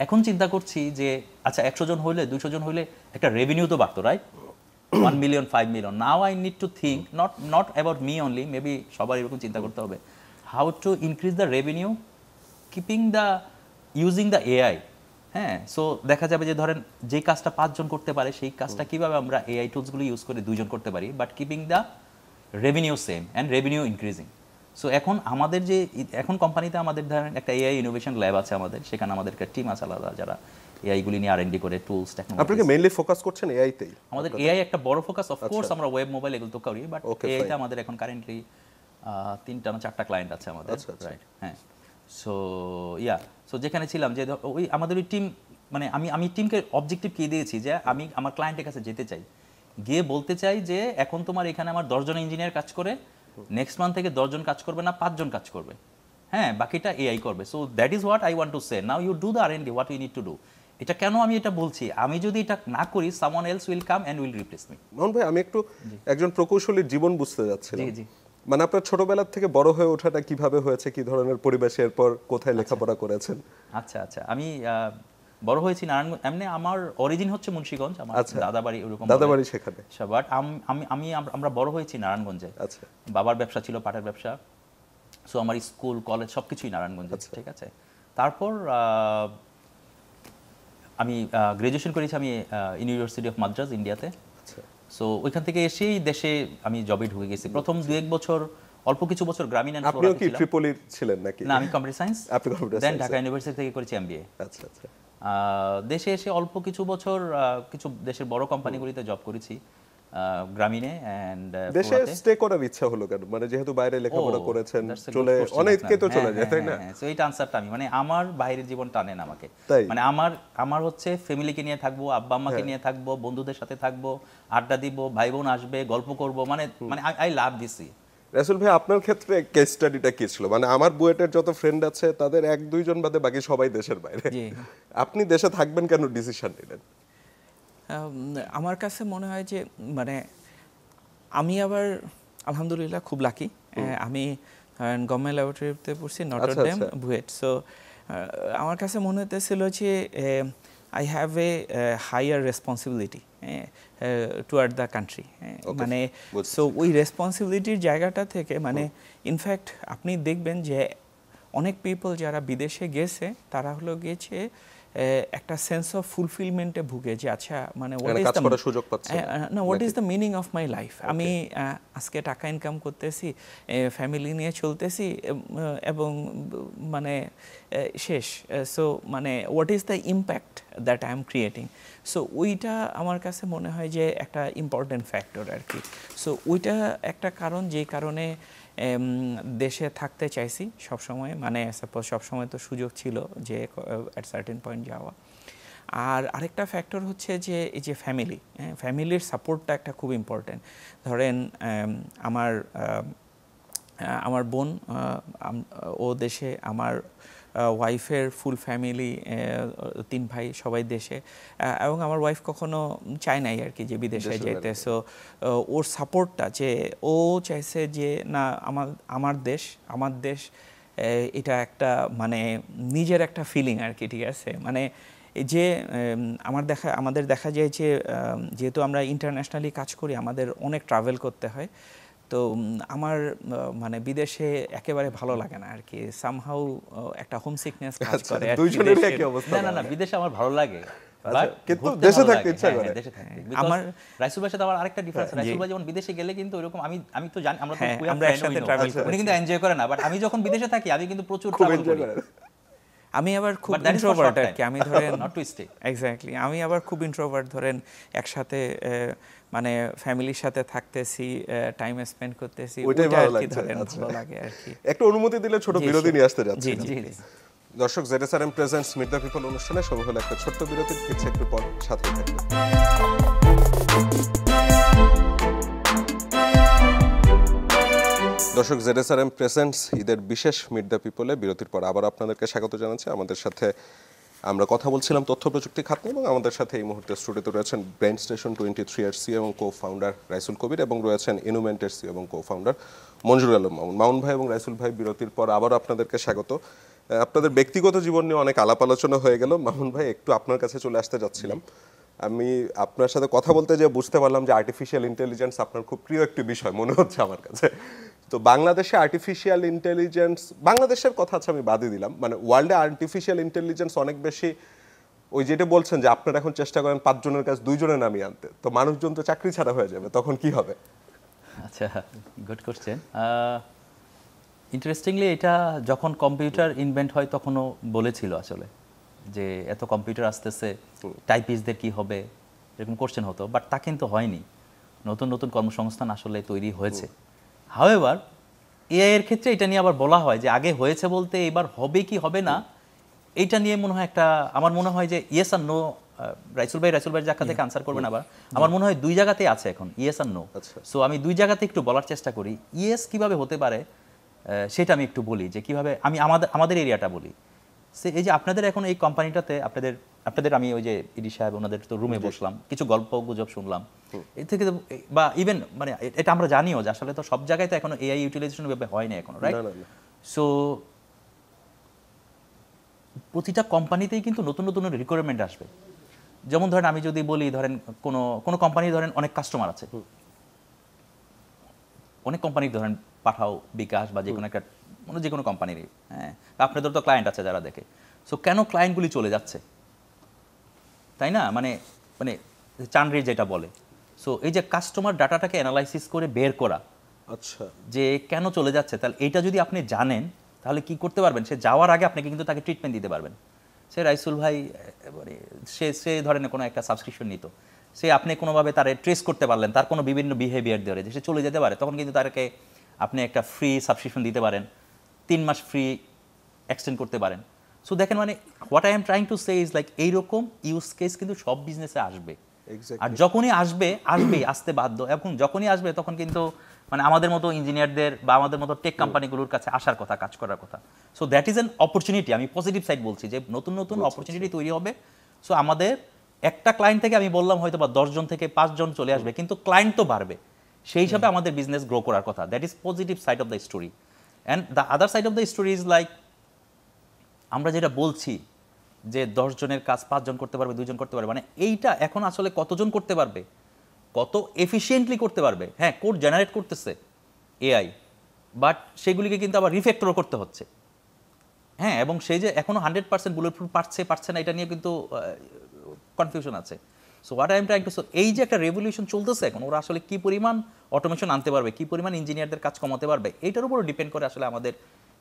Speaker 3: এখন চিন্তা করছি যে আচ্ছা 100 জন হইলে, 200 জন হইলে একটা রেভিনিউ তো বাড়তো, right? 1 million, 5 million. Now I need to think not about me only, maybe সবার এরকম চিন্তা করতে হবে, how to increase the revenue keeping the using the AI. হ্যাঁ, সো দেখা যাবে যে ধরেন যে কাজটা 5 জন করতে পারে সেই কাজটা কিভাবে আমরা এআই টুলসগুলো ইউজ করে 2 জন করতে পারি, but keeping the revenue same and revenue increasing. So এখন আমাদের যে এখন কোম্পানিতে আমাদের ধরেন একটা এআই ইনোভেশন ল্যাব আছে আমাদের, সেখানে আমাদের একটা টিম আছে আলাদা যারা এআইগুলি নিয়ে R&D করে, টুলস, টেকনোলজি।
Speaker 1: আপনাকে মেইনলি ফোকাস করছেন এআই তেই?
Speaker 3: আমাদের এআই একটা বড় ফোকাস, অফ কোর্স আমরা ওয়েব, মোবাইল এগুলো তো করি, বাট এআই তে আমাদের এখন কারেন্টলি 3টা না 4টা ক্লায়েন্ট আছে আমাদের, রাইট? হ্যাঁ, সো সো যেখানে ছিলাম যে ওই আমাদের ওই টিম, মানে আমি টিমকে অবজেক্টিভ কি দিয়েছি যে আমি আমার ক্লায়েন্টের কাছে যেতে চাই, গিয়ে বলতে চাই যে এখন তোমার এখানে আমার 10 জন ইঞ্জিনিয়ার কাজ করে, নেক্সট মান্থ থেকে 10 জন কাজ করবে না, 5 জন কাজ করবে, হ্যাঁ, বাকিটা এআই করবে। So that is what I want to say, now you do the R&D what you need to do. এটা কেন আমি এটা বলছি, আমি যদি এটা না করি someone else will come and will replace me.
Speaker 1: Mohan ভাই, আমি একটু একজন প্রকৌশলীর জীবন বুঝতে যাচ্ছিলাম।
Speaker 3: জি।
Speaker 1: মানে আপনার ছোটবেলা থেকে বড় হয়ে ওঠাটা কিভাবে হয়েছে, কি ধরনের পরিবেশের পর কোথায় লেখাপড়া করেছেন?
Speaker 3: আচ্ছা, আমি বড় হয়েছি নারায়ণগঞ্জ। এমনি আমার অরিজিন হচ্ছে মুন্সিগঞ্জ, আমার দাদাবাড়ি ওরকম,
Speaker 1: দাদাবাড়ি সেখানে।
Speaker 3: বাট আমরা বড় হয়েছি নারায়ণগঞ্জে।
Speaker 1: আচ্ছা,
Speaker 3: বাবার ব্যবসা ছিল পাটের ব্যবসা, সো আমার স্কুল, কলেজ সবকিছুই নারায়ণগঞ্জে, ঠিক আছে। তারপর আমি গ্রাজুয়েশন করেছি আমি ইউনিভার্সিটি অফ মাদ্রাজ, ইন্ডিয়াতে। সো ওইখান থেকে এসেই দেশে আমি জবে ঢুকে গেছি। প্রথম 2-1 বছর, অল্প কিছু বছর গ্রামীণ এন্ড
Speaker 1: আপনিও কি ট্রিপলির ছিলেন নাকি?
Speaker 3: না, আমি কম্পিউটার সায়েন্স,
Speaker 1: আপনি কম্পিউটার
Speaker 3: দেন
Speaker 1: সায়েন্স?
Speaker 3: ঢাকা ইউনিভার্সিটি থেকে করেছি এমবিএ।
Speaker 1: আচ্ছা।
Speaker 3: দেশে এসে অল্প কিছু বছর কিছু দেশের বড় কোম্পানিগুলিতে জব করেছি গ্রামীণে এন্ড
Speaker 1: দেশে স্টে করার ইচ্ছা হলো কেন? মানে যেহেতু বাইরে লেখাপড়া করেছেন, চলে অনেককে তো চলে যায়, তাই না?
Speaker 3: সো এইটা আনসারটা আমি, মানে আমার বাইরের জীবন টানে না আমাকে,
Speaker 1: তাই?
Speaker 3: মানে আমার হচ্ছে ফ্যামিলিকে নিয়ে থাকবো, আব্বা আম্মাকে নিয়ে থাকবো, বন্ধুদের সাথে থাকবো, আড্ডা দিব, ভাই বোন আসবে, গল্প করব, মানে আই লাভ দিস।
Speaker 1: রাসেল ভাই, আপনার ক্ষেত্রে কেস স্টাডিটা কি ছিল? মানে আমার বুয়েটের যত ফ্রেন্ড আছে তাদের 1-2 জন বাদে বাকি সবাই দেশের বাইরে। আপনি দেশে থাকবেন কেন ডিসিশন নিলেন?
Speaker 2: আমার কাছে মনে হয় যে মানে আমি আবার আলহামদুলিল্লাহ খুব লাকি, আমি গভর্নমেন্ট ল্যাবরেটরিতে পড়ছি, নটর ডেম, বুয়েট। সো আমার কাছে মনে হতেছিল যে I have a higher responsibility toward the country, মানে সো ওই রেসপন্সিবিলিটির জায়গাটা থেকে মানে ইনফ্যাক্ট আপনি দেখবেন যে অনেক পিপল যারা বিদেশে গেছে তারা হলো গিয়েছে একটা সেন্স অফ ফুলফিলমেন্টে ভুগে, যে আচ্ছা মানে what is the meaning of my life. আমি আজকে টাকা ইনকাম করতেছি, ফ্যামিলি নিয়ে চলতেছি এবং মানে শেষ। সো মানে what is the impact that I am creating. So ওইটা আমার কাছে মনে হয় যে একটা ইম্পর্টেন্ট ফ্যাক্টর আর কি। সো ওইটা একটা কারণ যেই কারণে দেশে থাকতে চাইছি সবসময়, মানে সাপোজ সবসময় তো সুযোগ ছিল যে অ্যাট সার্টেন পয়েন্ট যাওয়া। আর আরেকটা ফ্যাক্টর হচ্ছে যে এই যে ফ্যামিলির সাপোর্টটা একটা খুব ইম্পর্টেন্ট। ধরেন আমার বোন ও দেশে, আমার ওয়াইফের ফুল ফ্যামিলি, 3 ভাই সবাই দেশে, এবং আমার ওয়াইফ কখনো চায় নাই আর কি যে বিদেশে যেতে। সো ওর সাপোর্টটা, যে ও চাইছে যে না আমার দেশ এটা একটা মানে নিজের একটা ফিলিং আর কি, ঠিক আছে। মানে যে আমাদের দেখা যায় যে যেহেতু আমরা ইন্টারন্যাশনালি কাজ করি, আমাদের অনেক ট্রাভেল করতে হয়, তো আমার মানে বিদেশে একেবারে ভালো লাগে না আর কি, সামহাউ একটা হোমসিকনেস কাজ করে।
Speaker 1: দুইজনেরই একই অবস্থা?
Speaker 3: না, বিদেশে আমার ভালো লাগে,
Speaker 1: কিন্তু দেশে থাকতে ইচ্ছা করে।
Speaker 3: আমার রাইসুল ভাইয়ের সাথে আবার আরেকটা ডিফারেন্স, রাইসুল ভাই যেমন বিদেশে গেলে কিন্তু এরকম আমি তো জানি, আমরা
Speaker 2: একসাথে ট্রাভেল করি,
Speaker 3: উনি কিন্তু এনজয় করে না, বাট আমি যখন বিদেশে থাকি আমি কিন্তু প্রচুর ট্রাভেল করি।
Speaker 2: আমি আবার খুব ইন্ট্রোভার্ট আর কি, আমি ধরেন
Speaker 3: নট টু স্টে,
Speaker 2: এক্স্যাক্টলি আমি আবার খুব ইন্ট্রোভার্ট। ধরেন একসাথে মানে ফ্যামিলির সাথে থাকতেছি, টাইম স্পেন্ড করতেছি,
Speaker 1: ওইটাই ভালো
Speaker 2: লাগে আর কি।
Speaker 1: একটা অনুমতি দিলে ছোট বিরতি নিয়ে আসতে যাচ্ছি।
Speaker 2: জি।
Speaker 1: দর্শক, ZSRM presents meet the people অনুষ্ঠানে সময় হলো একটা ছোট্ট বিরতির, ফিরছে একটু পর, সাথে থাকবে। দর্শক, ZSRM প্রেজেন্টস ঈদের বিশেষ মিট দ্য পিপলে বিরতির পর আবার আপনাদেরকে স্বাগত জানাচ্ছি। আমাদের সাথে আমরা কথা বলছিলাম তথ্য প্রযুক্তি খাত নিয়ে, এবং আমাদের সাথে এই মুহূর্তে স্টুডিওতে রয়েছেন ব্রেন স্টেশন 23 এর সিইও এবং কো-ফাউন্ডার রাইসুল কবির, এবং রয়েছেন ইনুমেন্টের সিইও এবং কো-ফাউন্ডার মঞ্জুরুল আলম মামুন। মামুন ভাই এবং রাইসুল ভাই, বিরতির পর আবারও আপনাদেরকে স্বাগত। আপনাদের ব্যক্তিগত জীবন নিয়ে অনেক আলাপ আলোচনা হয়ে গেল। মামুন ভাই, একটু আপনার কাছে চলে আসতে যাচ্ছিলাম। আমি আপনার সাথে কথা বলতে যে বুঝতে পারলাম যে আর্টিফিশিয়াল ইন্টেলিজেন্স আপনার খুব প্রিয় একটি বিষয় মনে হচ্ছে আমার কাছে। তো বাংলাদেশে আর্টিফিশিয়াল ইন্টেলিজেন্স, বাংলাদেশের কথা আছে আমি বাদই দিলাম, মানে ওয়ার্ল্ডে আর্টিফিশিয়াল ইন্টেলিজেন্স অনেক বেশি, ওই যেটা বলছেন যে আপনারা এখন চেষ্টা করেন 5 জনের কাজ 2 জনে নামিয়ে আনতে, তো মানুষজন তো চাকরি ছাড়া হয়ে যাবে, তখন কি হবে?
Speaker 3: আচ্ছা, গুড কোশ্চেন। ইন্টারেস্টিংলি এটা যখন কম্পিউটার ইনভেন্ট হয় তখনও বলেছিল আসলে যে এত কম্পিউটার আসতেছে, টাইপিস্টদের কি হবে, এরকম কোশ্চেন হতো, বাট তা কিন্তু হয়নি। নতুন নতুন কর্মসংস্থান আসলে তৈরি হয়েছে। হাউএভার এআই এর ক্ষেত্রে এটা নিয়ে আবার বলা হয় যে আগে হয়েছে বলতে এবার হবে কি হবে না, এইটা নিয়ে মনে হয় একটা, আমার মনে হয় যে ইয়েস আর নো, রাইসুল ভাই জায়গা থেকে আনসার করবেন আবার, আমার মনে হয় 2 জায়গাতেই আছে এখন, ইয়েস আর নো। সো আমি 2 জায়গাতে একটু বলার চেষ্টা করি। ইয়েস কিভাবে হতে পারে সেটা আমি একটু বলি, যে কিভাবে আমি আমাদের এরিয়াটা বলি। সে এই যে আপনাদের এখন এই কোম্পানিটাতে আপনাদের আমি ওই যে ইডি সাহেব ওনাদের তো রুমে বসলাম, কিছু গল্প গুজব শুনলাম, এর থেকে বা ইভেন মানে এটা আমরা জানিও যে আসলে তো সব জায়গায় তো এখনো এআই ইউটিলাইজেশন ভাবে হয় না এখনো, রাইট? সো প্রতিটা কোম্পানিতেই কিন্তু নতুন নতুন রিকোয়ারমেন্ট আসবে। যেমন ধরেন আমি যদি বলি, ধরেন কোনো কোম্পানি ধরেন অনেক কাস্টমার আছে, অনেক কোম্পানি ধরেন পাঠাও, বিকাশ বা যে কোনো কোম্পানিরই, হ্যাঁ, আপনাদের তো ক্লায়েন্ট আছে যারা দেখে। সো কেন ক্লায়েন্টগুলি চলে যাচ্ছে, তাই না? মানে মানে চানরি যেটা বলে। সো এই যে কাস্টমার ডাটাটাকে অ্যানালাইসিস করে বের করা, আচ্ছা, যে কেন চলে যাচ্ছে, তাহলে এইটা যদি আপনি জানেন তাহলে কি করতে পারবেন, সে যাওয়ার আগে আপনাকে কিন্তু তাকে ট্রিটমেন্ট দিতে পারবেন। সে রাইসুল ভাই মানে সে ধরেন কোনো একটা সাবস্ক্রিপশন নিত, সে আপনি কোনোভাবে তারে ট্রেস করতে পারলেন, তার কোনো বিভিন্ন বিহেভিয়ার ধরে যে সে চলে যেতে পারে, তখন কিন্তু তাকে আপনি একটা ফ্রি সাবস্ক্রিপশন দিতে পারেন, 3 মাস ফ্রি এক্সটেন্ড করতে পারেন। সো দেখেন, মানে what I am trying to say is like এইরকম ইউজ কেস কিন্তু সব বিজনেসে আসবে, আর যখনই আসবেই আসতে বাধ্য। এখন যখনই আসবে তখন কিন্তু মানে আমাদের মতো ইঞ্জিনিয়ারদের বা আমাদের মতো টেক কোম্পানিগুলোর কাছে আসার কথা, কাজ করার কথা। So that is an opportunity. আমি পজিটিভ সাইড বলছি যে নতুন নতুন অপরচুনিটি তৈরি হবে। সো আমাদের একটা ক্লায়েন্ট থেকে আমি বললাম হয়তো বা 10 জন থেকে 5 জন চলে আসবে, কিন্তু ক্লায়েন্ট তো বাড়বে, সেই হিসাবে আমাদের বিজনেস গ্রো করার কথা। That is positive side of the story. And the other side of the story is like আমরা যেটা বলছি যে 10 জনের কাজ 5 জন করতে পারবে, 2 জন করতে পারবে, মানে এইটা এখন আসলে কতজন করতে পারবে, কত এফিশিয়েন্টলি করতে পারবে। হ্যাঁ, কোড জেনারেট করতেছে এআই, বাট সেগুলিকে কিন্তু আবার রিফ্যাক্টরও করতে হচ্ছে। হ্যাঁ, এবং সেই যে এখনো 100% বুলেট প্রুফ পারছে না, এটা নিয়ে কিন্তু কনফিউশন আছে। So what I am trying to so, এই যে একটা রেভলিউশন চলতেছে এখন, ওরা আসলে কি পরিমাণ অটোমেশন আনতে পারবে, কি পরিমাণ ইঞ্জিনিয়ারদের কাজ কমাতে পারবে, এইটার উপর ডিপেন্ড করে আসলে আমাদের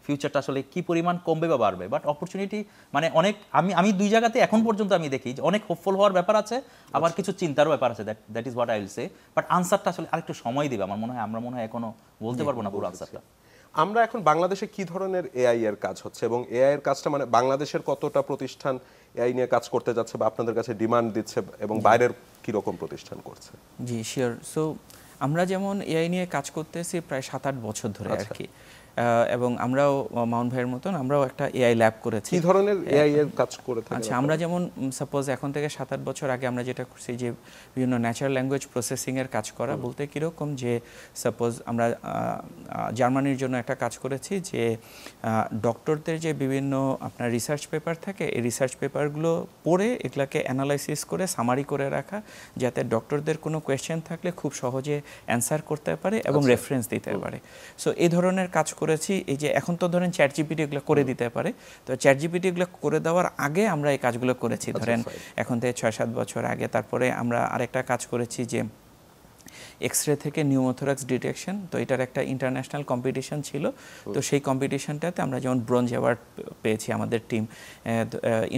Speaker 3: ফিউচারটা আসলে কি পরিমাণ কমবে বা বাড়বে। বাট অপরচুনিটি মানে অনেক, আমি 2 জায়গাতে এখন পর্যন্ত আমি দেখি যে অনেক হোপফুল হওয়ার ব্যাপার আছে, আবার কিছু চিন্তারও ব্যাপার আছে। That is what I will say. But আনসারটা আসলে আরেকটু সময় দিবে আমার মনে হয়, আমরা মনে হয় এখনো বলতে পারবো না পুরো আনসারটা।
Speaker 1: আমরা এখন বাংলাদেশে কি ধরনের এআই এর কাজ হচ্ছে, এবং এআই এর কাজটা মানে বাংলাদেশের কতটা প্রতিষ্ঠান এআই নিয়ে কাজ করতে যাচ্ছে বা আপনাদের কাছে ডিমান্ড দিচ্ছে, এবং বাইরের কি রকম প্রতিষ্ঠান করছে?
Speaker 2: জি শিওর। সো আমরা যেমন এআই নিয়ে কাজ করতেছি প্রায় 7-8 বছর ধরে আর কি, এবং আমরাও মাউন্ট ভাইয়ের মতন আমরাও একটা এআই ল্যাব করেছি।
Speaker 1: কি ধরনের এআই এর কাজ করে থাকেন?
Speaker 2: আচ্ছা, আমরা যেমন সাপোজ এখন থেকে 7-8 বছর আগে আমরা যেটা করছি যে বিভিন্ন ন্যাচারাল ল্যাঙ্গুয়েজ প্রসেসিং এর কাজ করা, বলতে কীরকম যে সাপোজ আমরা জার্মানির জন্য একটা কাজ করেছি যে ডক্টরদের যে বিভিন্ন আপনার রিসার্চ পেপার থাকে, এই রিসার্চ পেপারগুলো পড়ে এগুলাকে অ্যানালাইসিস করে সামারি করে রাখা, যাতে ডক্টরদের কোনো কোয়েশ্চেন থাকলে খুব সহজে অ্যান্সার করতে পারে এবং রেফারেন্স দিতে পারে। সো এই ধরনের কাজ করেছি। এই যে এখন তো ধরেন চ্যাট জিপিটি এগুলো করে দিতে পারে, তো চ্যাট জিপিটি এগুলো করে দেওয়ার আগে আমরা এই কাজগুলো করেছি, ধরেন এখন থেকে 6-7 বছর আগে। তারপরে আমরা আরেকটা কাজ করেছি যে এক্সরে থেকে নিউমোথোরাক্স ডিটেকশন, তো এটার একটা ইন্টারন্যাশনাল কম্পিটিশন ছিল, তো সেই কম্পিটিশনটাতে আমরা যেমন ব্রোঞ্জ অ্যাওয়ার্ড পেয়েছি, আমাদের টিম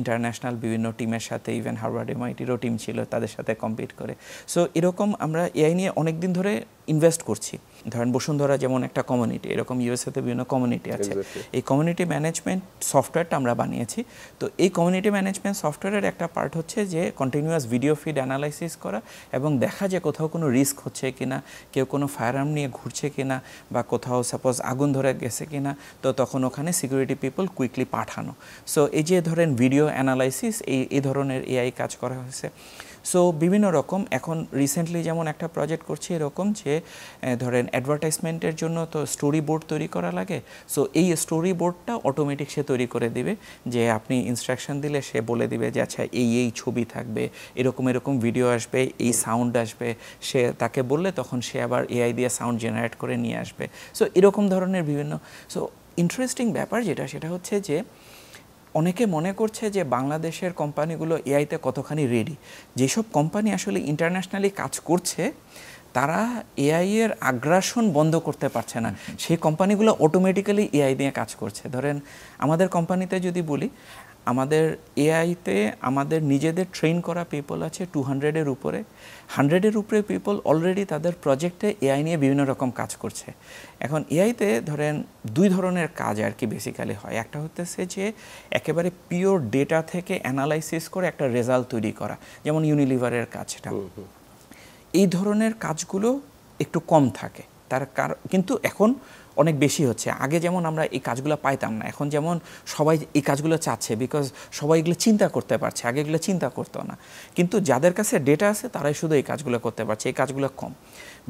Speaker 2: ইন্টারন্যাশনাল বিভিন্ন টিমের সাথে, ইভেন হার্ভার্ড এমআইটিরও টিম ছিল, তাদের সাথে কম্পিট করে। সো এরকম আমরা এআই নিয়ে অনেক দিন ধরে ইনভেস্ট করছি, ধরেন বসুন্ধরা যেমন একটা কমিউনিটি, এরকম ইউএসএতে বিভিন্ন কমিউনিটি আছে, এই কমিউনিটি ম্যানেজমেন্ট সফটওয়্যারটা আমরা বানিয়েছি। তো এই কমিউনিটি ম্যানেজমেন্ট সফটওয়্যারের একটা পার্ট হচ্ছে যে কন্টিনিউয়াস ভিডিও ফিড অ্যানালাইসিস করা এবং দেখা যে কোথাও কোনো রিস্ক হচ্ছে কিনা, কেউ কোনো ফায়ার আর্ম নিয়ে ঘুরছে কিনা, বা কোথাও সাপোজ আগুন ধরে গেছে কিনা, তো তখন ওখানে সিকিউরিটি পিপল কুইকলি পাঠানো। সো এই যে ধরেন ভিডিও অ্যানালাইসিস, এই ধরনের এআই কাজ করা হয়েছে। সো বিভিন্ন রকম, এখন রিসেন্টলি যেমন একটা প্রজেক্ট করছি এরকম যে ধরেন অ্যাডভার্টাইজমেন্টের জন্য তো স্টোরি বোর্ড তৈরি করা লাগে। সো এই স্টোরি বোর্ডটা অটোমেটিক সে তৈরি করে দিবে, যে আপনি ইনস্ট্রাকশন দিলে সে বলে দিবে যে আচ্ছা এই ছবি থাকবে, এরকম এরকম ভিডিও আসবে, এই সাউন্ড আসবে, সে তাকে বললে তখন সে আবার এআই দিয়ে সাউন্ড জেনারেট করে নিয়ে আসবে। সো এরকম ধরনের বিভিন্ন, সো ইন্টারেস্টিং ব্যাপার যেটা, সেটা হচ্ছে যে অনেকে মনে করছে যে বাংলাদেশের কোম্পানিগুলো এআইতে কতখানি রেডি। যেসব কোম্পানি আসলে ইন্টারন্যাশনালি কাজ করছে তারা এআই এর আগ্রাসন বন্ধ করতে পারছে না, সেই কোম্পানিগুলো অটোমেটিক্যালি এআই দিয়ে কাজ করছে। ধরেন আমাদের কোম্পানিতে যদি বলি, আমাদের এআইতে আমাদের নিজেদের ট্রেন করা পিপল আছে 200-এর উপরে, 100-এর উপরে পিপল অলরেডি তাদের প্রজেক্টে এআই নিয়ে বিভিন্ন রকম কাজ করছে। এখন এআইতে ধরেন দুই ধরনের কাজ আর কি বেসিক্যালি হয়। একটা হতেছে যে একেবারে পিওর ডেটা থেকে অ্যানালাইসিস করে একটা রেজাল্ট তৈরি করা, যেমন ইউনিলিভারের কাজটা। এই ধরনের কাজগুলো একটু কম থাকে তার কিন্তু এখন অনেক বেশি হচ্ছে। আগে যেমন আমরা এই কাজগুলো পাইতাম না, এখন যেমন সবাই এই কাজগুলো চাচ্ছে, বিকজ সবাই এগুলো চিন্তা করতে পারছে, আগে এগুলো চিন্তা করতো না। কিন্তু যাদের কাছে ডেটা আছে তারাই শুধু এই কাজগুলো করতে পারছে, এই কাজগুলো কম।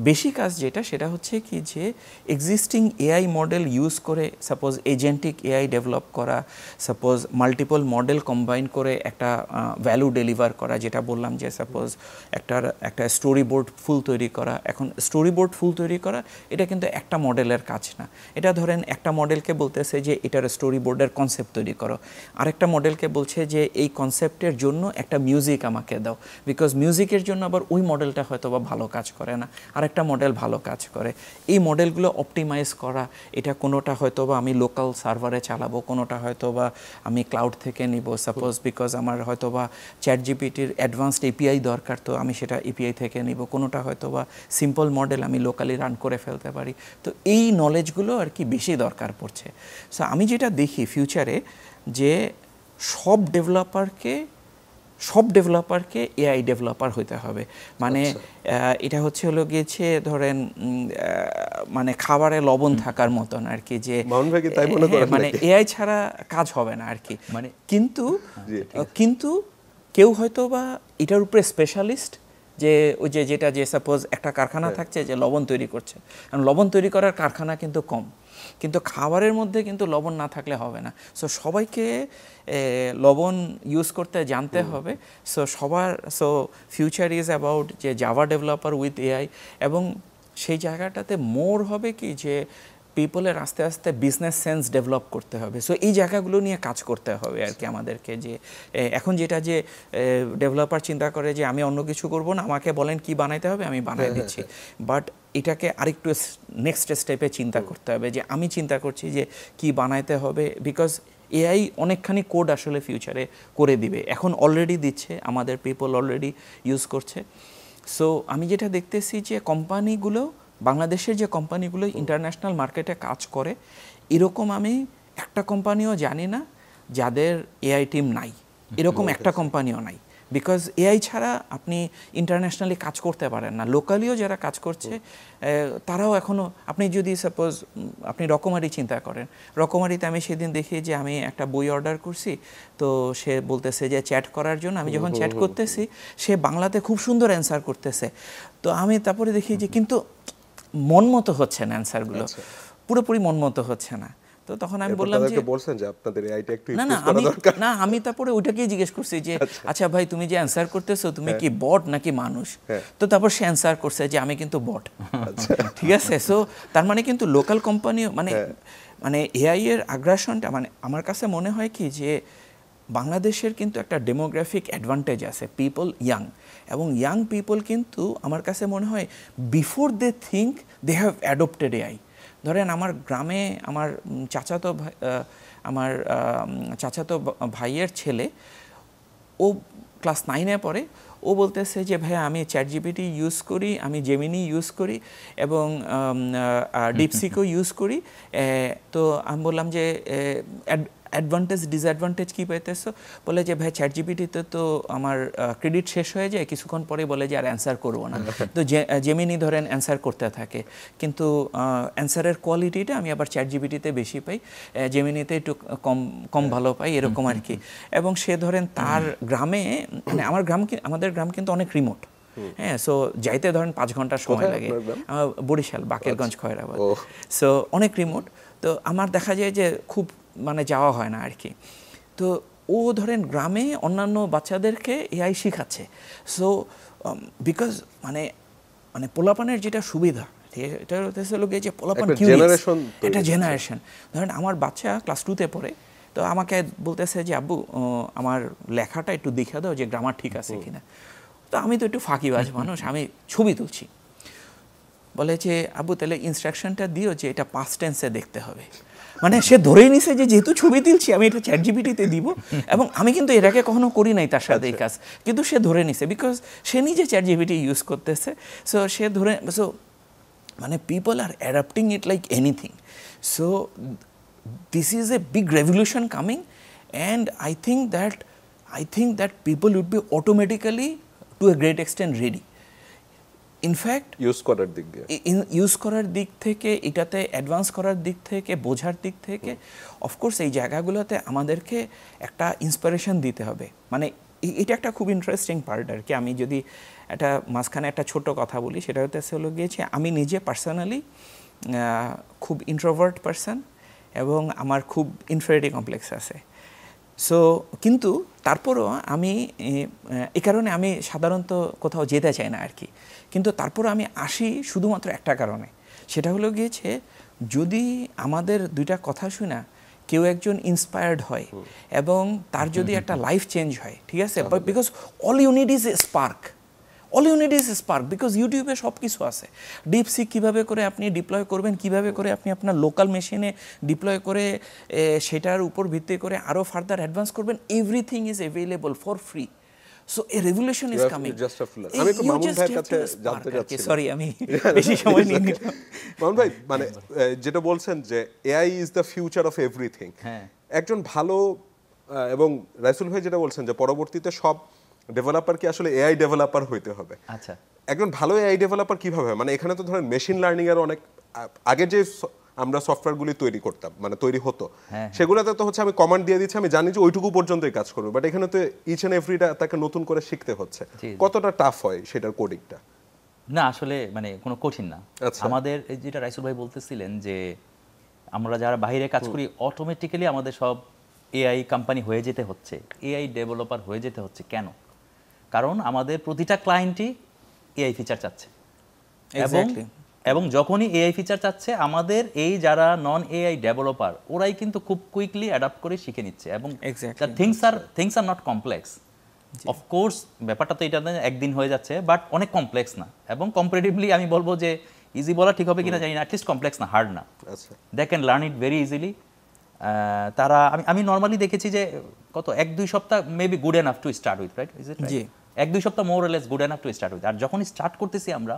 Speaker 2: বেশি কাজ যেটা, সেটা হচ্ছে কি যে এক্সিস্টিং এআই মডেল ইউজ করে সাপোজ এজেন্টিক এআই ডেভেলপ করা, সাপোজ মাল্টিপল মডেল কম্বাইন করে একটা ভ্যালু ডেলিভার করা, যেটা বললাম যে সাপোজ একটা স্টোরি বোর্ড ফুল তৈরি করা। এখন স্টোরি বোর্ড ফুল তৈরি করা এটা কিন্তু একটা মডেলের কাজ না। এটা ধরেন একটা মডেলকে বলতেছে যে এটার স্টোরি বোর্ডের কনসেপ্ট তৈরি করো, আরেকটা মডেলকে বলছে যে এই কনসেপ্টের জন্য একটা মিউজিক আমাকে দাও, বিকজ মিউজিকের জন্য আবার ওই মডেলটা হয়তো বা ভালো কাজ করে না, আরেকটা মডেল ভালো কাজ করে। এই মডেলগুলো অপটিমাইজ করা, এটা কোনোটা হয়তো বা আমি লোকাল সার্ভারে চালাবো, কোনোটা হয়তো বা আমি ক্লাউড থেকে নিব সাপোজ, বিকজ আমার হয়তো বা চ্যাটজিপিটির অ্যাডভান্সড এপিআই দরকার, তো আমি সেটা এপিআই থেকে নিব। কোনোটা হয়তো বা সিম্পল মডেল আমি লোকালি রান করে ফেলতে পারি। তো এই নলেজগুলো আর কি বেশি দরকার পড়ছে। সো আমি যেটা দেখি ফিউচারে যে সব ডেভেলপারকে এআই ডেভেলপার হইতে হবে। মানে এটা হচ্ছে হলো গিয়েছে ধরেন মানে খাবারে লবণ থাকার মতন আর কি, যে মানে এআই ছাড়া কাজ হবে না আর কি। মানে কিন্তু কেউ হয়তো বা এটার উপরে স্পেশালিস্ট, যে ওই যেটা যে সাপোজ একটা কারখানা থাকছে যে লবণ তৈরি করছে, কারণ লবণ তৈরি করার কারখানা কিন্তু কম, কিন্তু খাবারের মধ্যে কিন্তু লবণ না থাকলে হবে না। সো সবাইকে লবণ ইউজ করতে জানতে হবে। সো ফিউচার ইজ অ্যাবাউট যে জাভা ডেভেলপার উইথ এআই, এবং সেই জায়গাটাতে মোর হবে কি যে পিপলের আস্তে আস্তে বিজনেস সেন্স ডেভেলপ করতে হবে। সো এই জায়গাগুলো নিয়ে কাজ করতে হবে আর কি আমাদেরকে। যে এখন যেটা যে ডেভেলপার চিন্তা করে যে আমি অন্য কিছু করব না, আমাকে বলেন কি বানাইতে হবে আমি বানাই দিচ্ছি, বাট এটাকে আরেকটু নেক্সট স্টেপে চিন্তা করতে হবে, যে আমি চিন্তা করছি যে কি বানাইতে হবে, বিকজ এআই অনেকখানি কোড আসলে ফিউচারে করে দিবে, এখন অলরেডি দিচ্ছে, আমাদের পিপল অলরেডি ইউজ করছে। সো আমি যেটা দেখতেছি যে কোম্পানিগুলো, বাংলাদেশের যে কোম্পানিগুলো ইন্টারন্যাশনাল মার্কেটে কাজ করে, এরকম আমি একটা কোম্পানিও জানি না যাদের এআই টিম নাই, এরকম একটা কোম্পানিও নাই। বিকজ এআই ছাড়া আপনি ইন্টারন্যাশনালি কাজ করতে পারেন না। লোকালিও যারা কাজ করছে তারাও এখনও, আপনি যদি সাপোজ আপনি রকমারি চিন্তা করেন, রকমারিতে আমি সেদিন দেখি যে আমি একটা বই অর্ডার করছি, তো সে বলতেছে যে চ্যাট করার জন্য, আমি যখন চ্যাট করতেছি সে বাংলাতে খুব সুন্দর অ্যান্সার করতেছে, তো আমি তারপরে দেখি যে কিন্তু মন মতো হচ্ছে না অ্যান্সারগুলো, পুরোপুরি মন মতো হচ্ছে না। তো তখন আমি বললাম যে বলছেন যে আপনাদের এআইটা একটু ইমপ্রুভ করা দরকার। না, আমি তারপরে ওইটাকেই জিজ্ঞেস করছি যে আচ্ছা ভাই তুমি যে অ্যান্সার করতেছো তুমি কি বট নাকি মানুষ? তো তারপর সে অ্যান্সার করছে যে আমি কিন্তু বট। ঠিক আছে, সো তার মানে কিন্তু লোকাল কোম্পানি মানে এআই এর আগ্রাসনটা, মানে আমার কাছে মনে হয় কি যে বাংলাদেশের কিন্তু একটা ডেমোগ্রাফিক অ্যাডভান্টেজ আছে, পিপল ইয়াং, এবং ইয়াং পিপল কিন্তু আমার কাছে মনে হয় before they think they have adopted AI. ধরেন আমার গ্রামে আমার চাচাতো ভাইয়ের ছেলে, ও ও ক্লাস 9-এ পড়ে, ও বলতেছে যে ভাইয়া আমি চ্যাটজিপিটি ইউজ করি, আমি জেমিনি ইউজ করি এবং ডিপসিকও ইউজ করি। তো আমি বললাম যে অ্যাডভান্টেজ ডিসঅ্যাডভান্টেজ কী পাইতেছো? বলে যে ভাই চ্যাটজিপিটিতে তো আমার ক্রেডিট শেষ হয়ে যায়, কিছুক্ষণ পরে বলে যে আর অ্যান্সার করবো না। তো জেমিনি ধরেন অ্যান্সার করতে থাকে, কিন্তু অ্যান্সারের কোয়ালিটিটা আমি আবার চ্যাটজিপিটিতে বেশি পাই, জেমিনিতে একটু কম ভালো পাই, এরকম আর কি। এবং সে ধরেন তার গ্রামে, মানে আমাদের গ্রাম কিন্তু অনেক রিমোট, হ্যাঁ, সো যাইতে ধরেন 5 ঘন্টা সময় লাগে। বরিশাল, বাকেরগঞ্জ, খয়রাবাদ, সো অনেক রিমোট। তো আমার দেখা যায় যে খুব মানে যাওয়া হয় না আর কি। তো ও ধরেন গ্রামে অন্যান্য বাচ্চাদেরকে এআই শেখাচ্ছে। সো বিকজ মানে পোলাপানের যেটা সুবিধা, এটা হচ্ছে লোকে যে পোলাপান একটা জেনারেশন। ধরেন আমার বাচ্চা ক্লাস 2-তে পড়ে, তো আমাকে বলতেছে যে আব্বু আমার লেখাটা একটু দেখে দাও যে গ্রামার ঠিক আছে কিনা। তো আমি তো একটু ফাঁকিবাজ মানুষ, আমি ছবি তুলছি। বলে যে আব্বু তাহলে ইনস্ট্রাকশনটা দিও যে এটা পাস্ট টেন্সে দেখতে হবে। মানে সে ধরেই নিছে যে যেহেতু ছবি তুলছি আমি এটা চ্যাটজিপিটিতে দিব, এবং আমি কিন্তু এর আগে কখনো করি নাই তার সাথে এই কাজ, কিন্তু সে ধরে নিছে বিকজ সে নিজে চ্যাটজিপিটি ইউজ করতেছে। সো সে ধরে, সো মানে people are adapting it like anything. So this is a big revolution coming, and I think that people would be automatically to a great extent ready. In fact use করার দিক থেকে, এটাতে advance করার দিক থেকে, বোঝার দিক থেকে, অফকোর্স এই জায়গাগুলোতে আমাদেরকে একটা ইন্সপিরেশন দিতে হবে। মানে এটা একটা খুব ইন্টারেস্টিং পার্ট আর কি। আমি যদি একটা মাঝখানে একটা ছোট কথা বলি, সেটা হলো গিয়েছে আমি নিজে পার্সোনালি খুব ইন্ট্রোভার্ট পার্সন, এবং আমার খুব ইনফেরিটি কমপ্লেক্স আছে। সো কিন্তু তারপরও আমি এই কারণে আমি সাধারণত কোথাও যেতে চাই না আর কি। কিন্তু তারপরও আমি আসি শুধুমাত্র একটা কারণে, সেটা হলো গিয়েছে যদি আমাদের দুইটা কথা শুনা কেউ একজন ইন্সপায়ার্ড হয় এবং তার যদি একটা লাইফ চেঞ্জ হয়, ঠিক আছে, because all you need is a spark, because ইউটিউবে সব কিছু আছে। ডিপসিক কীভাবে করে আপনি ডিপ্লয় করবেন, কিভাবে করে আপনি আপনার লোকাল মেশিনে ডিপ্লয় করে সেটার উপর ভিত্তি করে আরও ফার্দার অ্যাডভান্স করবেন, everything is available for free. So A revolution is coming.
Speaker 1: আমি একটু মামুন ভাইয়ের কাছে জানতে চাচ্ছি,
Speaker 2: সরি আমি বেশি সময় নিয়ে নিলাম।
Speaker 1: মামুন ভাই, মানে যেটা বলছেন যে AI is the future of everything, একজন ভালো, এবং রাইসুল ভাই যেটা বলছেন যে পরবর্তীতে সব ডেভেলপার কি আসলে এআই ডেভেলপার হইতে হবে?
Speaker 3: আচ্ছা,
Speaker 1: একজন ভালো এআই ডেভেলপার কিভাবে হয়? মানে এখানে তো ধরেন মেশিন লার্নিং এর অনেক আগে যে আমরা সফটওয়্যারগুলি তৈরি করতাম, মানে তৈরি হতো, সেগুলোতে তো হচ্ছে আমি কমান্ড দিয়ে দিচ্ছি, আমি জানি যে ওইটুকু পর্যন্তই কাজ করবে, বাট এখানে তো ইচ এন্ড এভরিটা তাকে নতুন করে শিখতে হচ্ছে। কতটা টাফ হয় সেটার কোডিংটা?
Speaker 3: না আসলে মানে কোনো কঠিন না। আমাদের যেটা রাইসুল ভাই বলতেছিলেন যে আমরা যারা বাইরে কাজ করি অটোমেটিক্যালি আমাদের সব এআই কোম্পানি হয়ে যেতে হচ্ছে, এআই ডেভেলপার হয়ে যেতে হচ্ছে। কেন? কারণ আমাদের প্রতিটা ক্লায়েন্টই এআই ফিচার চাচ্ছে, এবং যখনই এআই ফিচার চাচ্ছে আমাদের এই যারা নন এআই ডেভেলপার ওরাই কিন্তু খুব কুইকলি অ্যাডাপ্ট করে শিখে নিচ্ছে, এবং things are not complex. Of course ব্যাপারটা তো এটা একদিন হয়ে যাচ্ছে, বাট অনেক কমপ্লেক্স না, এবং কম্পারেটিভলি আমি বলবো যে ইজি বলা ঠিক হবে কিনা জানি না, অ্যাটলিস্ট কমপ্লেক্স না, হার্ড না। They can learn it very easily. তারা আমি নর্মালি দেখেছি যে কত 1-2 সপ্তাহ maybe good enough to start with, right? Is it right? 1-2 সপ্তাহ more or less good enough to start with. আর যখন স্টার্ট করতেছি আমরা,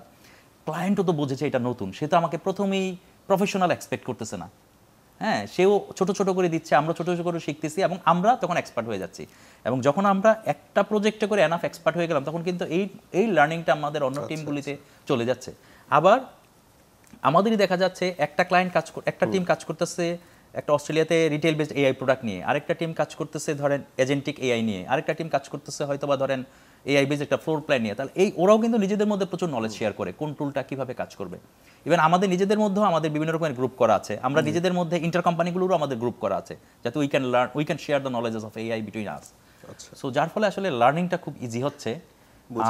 Speaker 3: ক্লায়েন্টও তো বুঝেছে এটা নতুন, সে তো আমাকে প্রথমেই প্রফেশনাল এক্সপেক্ট করতেছে না, হ্যাঁ, সেও ছোট ছোট করে দিচ্ছে, আমরা ছোট ছোট করে শিখতেছি, এবং আমরা তখন এক্সপার্ট হয়ে যাচ্ছি। এবং যখন আমরা একটা প্রজেক্টে করে এনাফ এক্সপার্ট হয়ে গেলাম, তখন কিন্তু এই লার্নিংটা আমাদের অন্য টিমগুলিতে চলে যাচ্ছে। আবার আমাদেরই দেখা যাচ্ছে একটা টিম কাজ করতেছে একটা অস্ট্রেলিয়াতে রিটেল বেসড এআই প্রোডাক্ট নিয়ে, আরেকটা টিম কাজ করতেছে ধরেন এজেন্টিক এআই নিয়ে, আরেকটা টিম কাজ করতেছে হয়তো বা ধরেন এআই বেসড একটা ফ্লোর প্ল্যান নিয়ে। তাহলে ওরাও কিন্তু নিজেদের মধ্যে প্রচুর নলেজ শেয়ার করে কোন টুলটা কিভাবে কাজ করবে। ইভেন আমাদের নিজেদের মধ্যেও আমাদের বিভিন্ন রকমের গ্রুপ করা আছে, আমরা নিজেদের মধ্যে ইন্টার কোম্পানিগুলোরও আমাদের গ্রুপ করা আছে, যাতে we can share the knowledges of AI between us. So যার ফলে আসলে লার্নিংটা খুব ইজি হচ্ছে।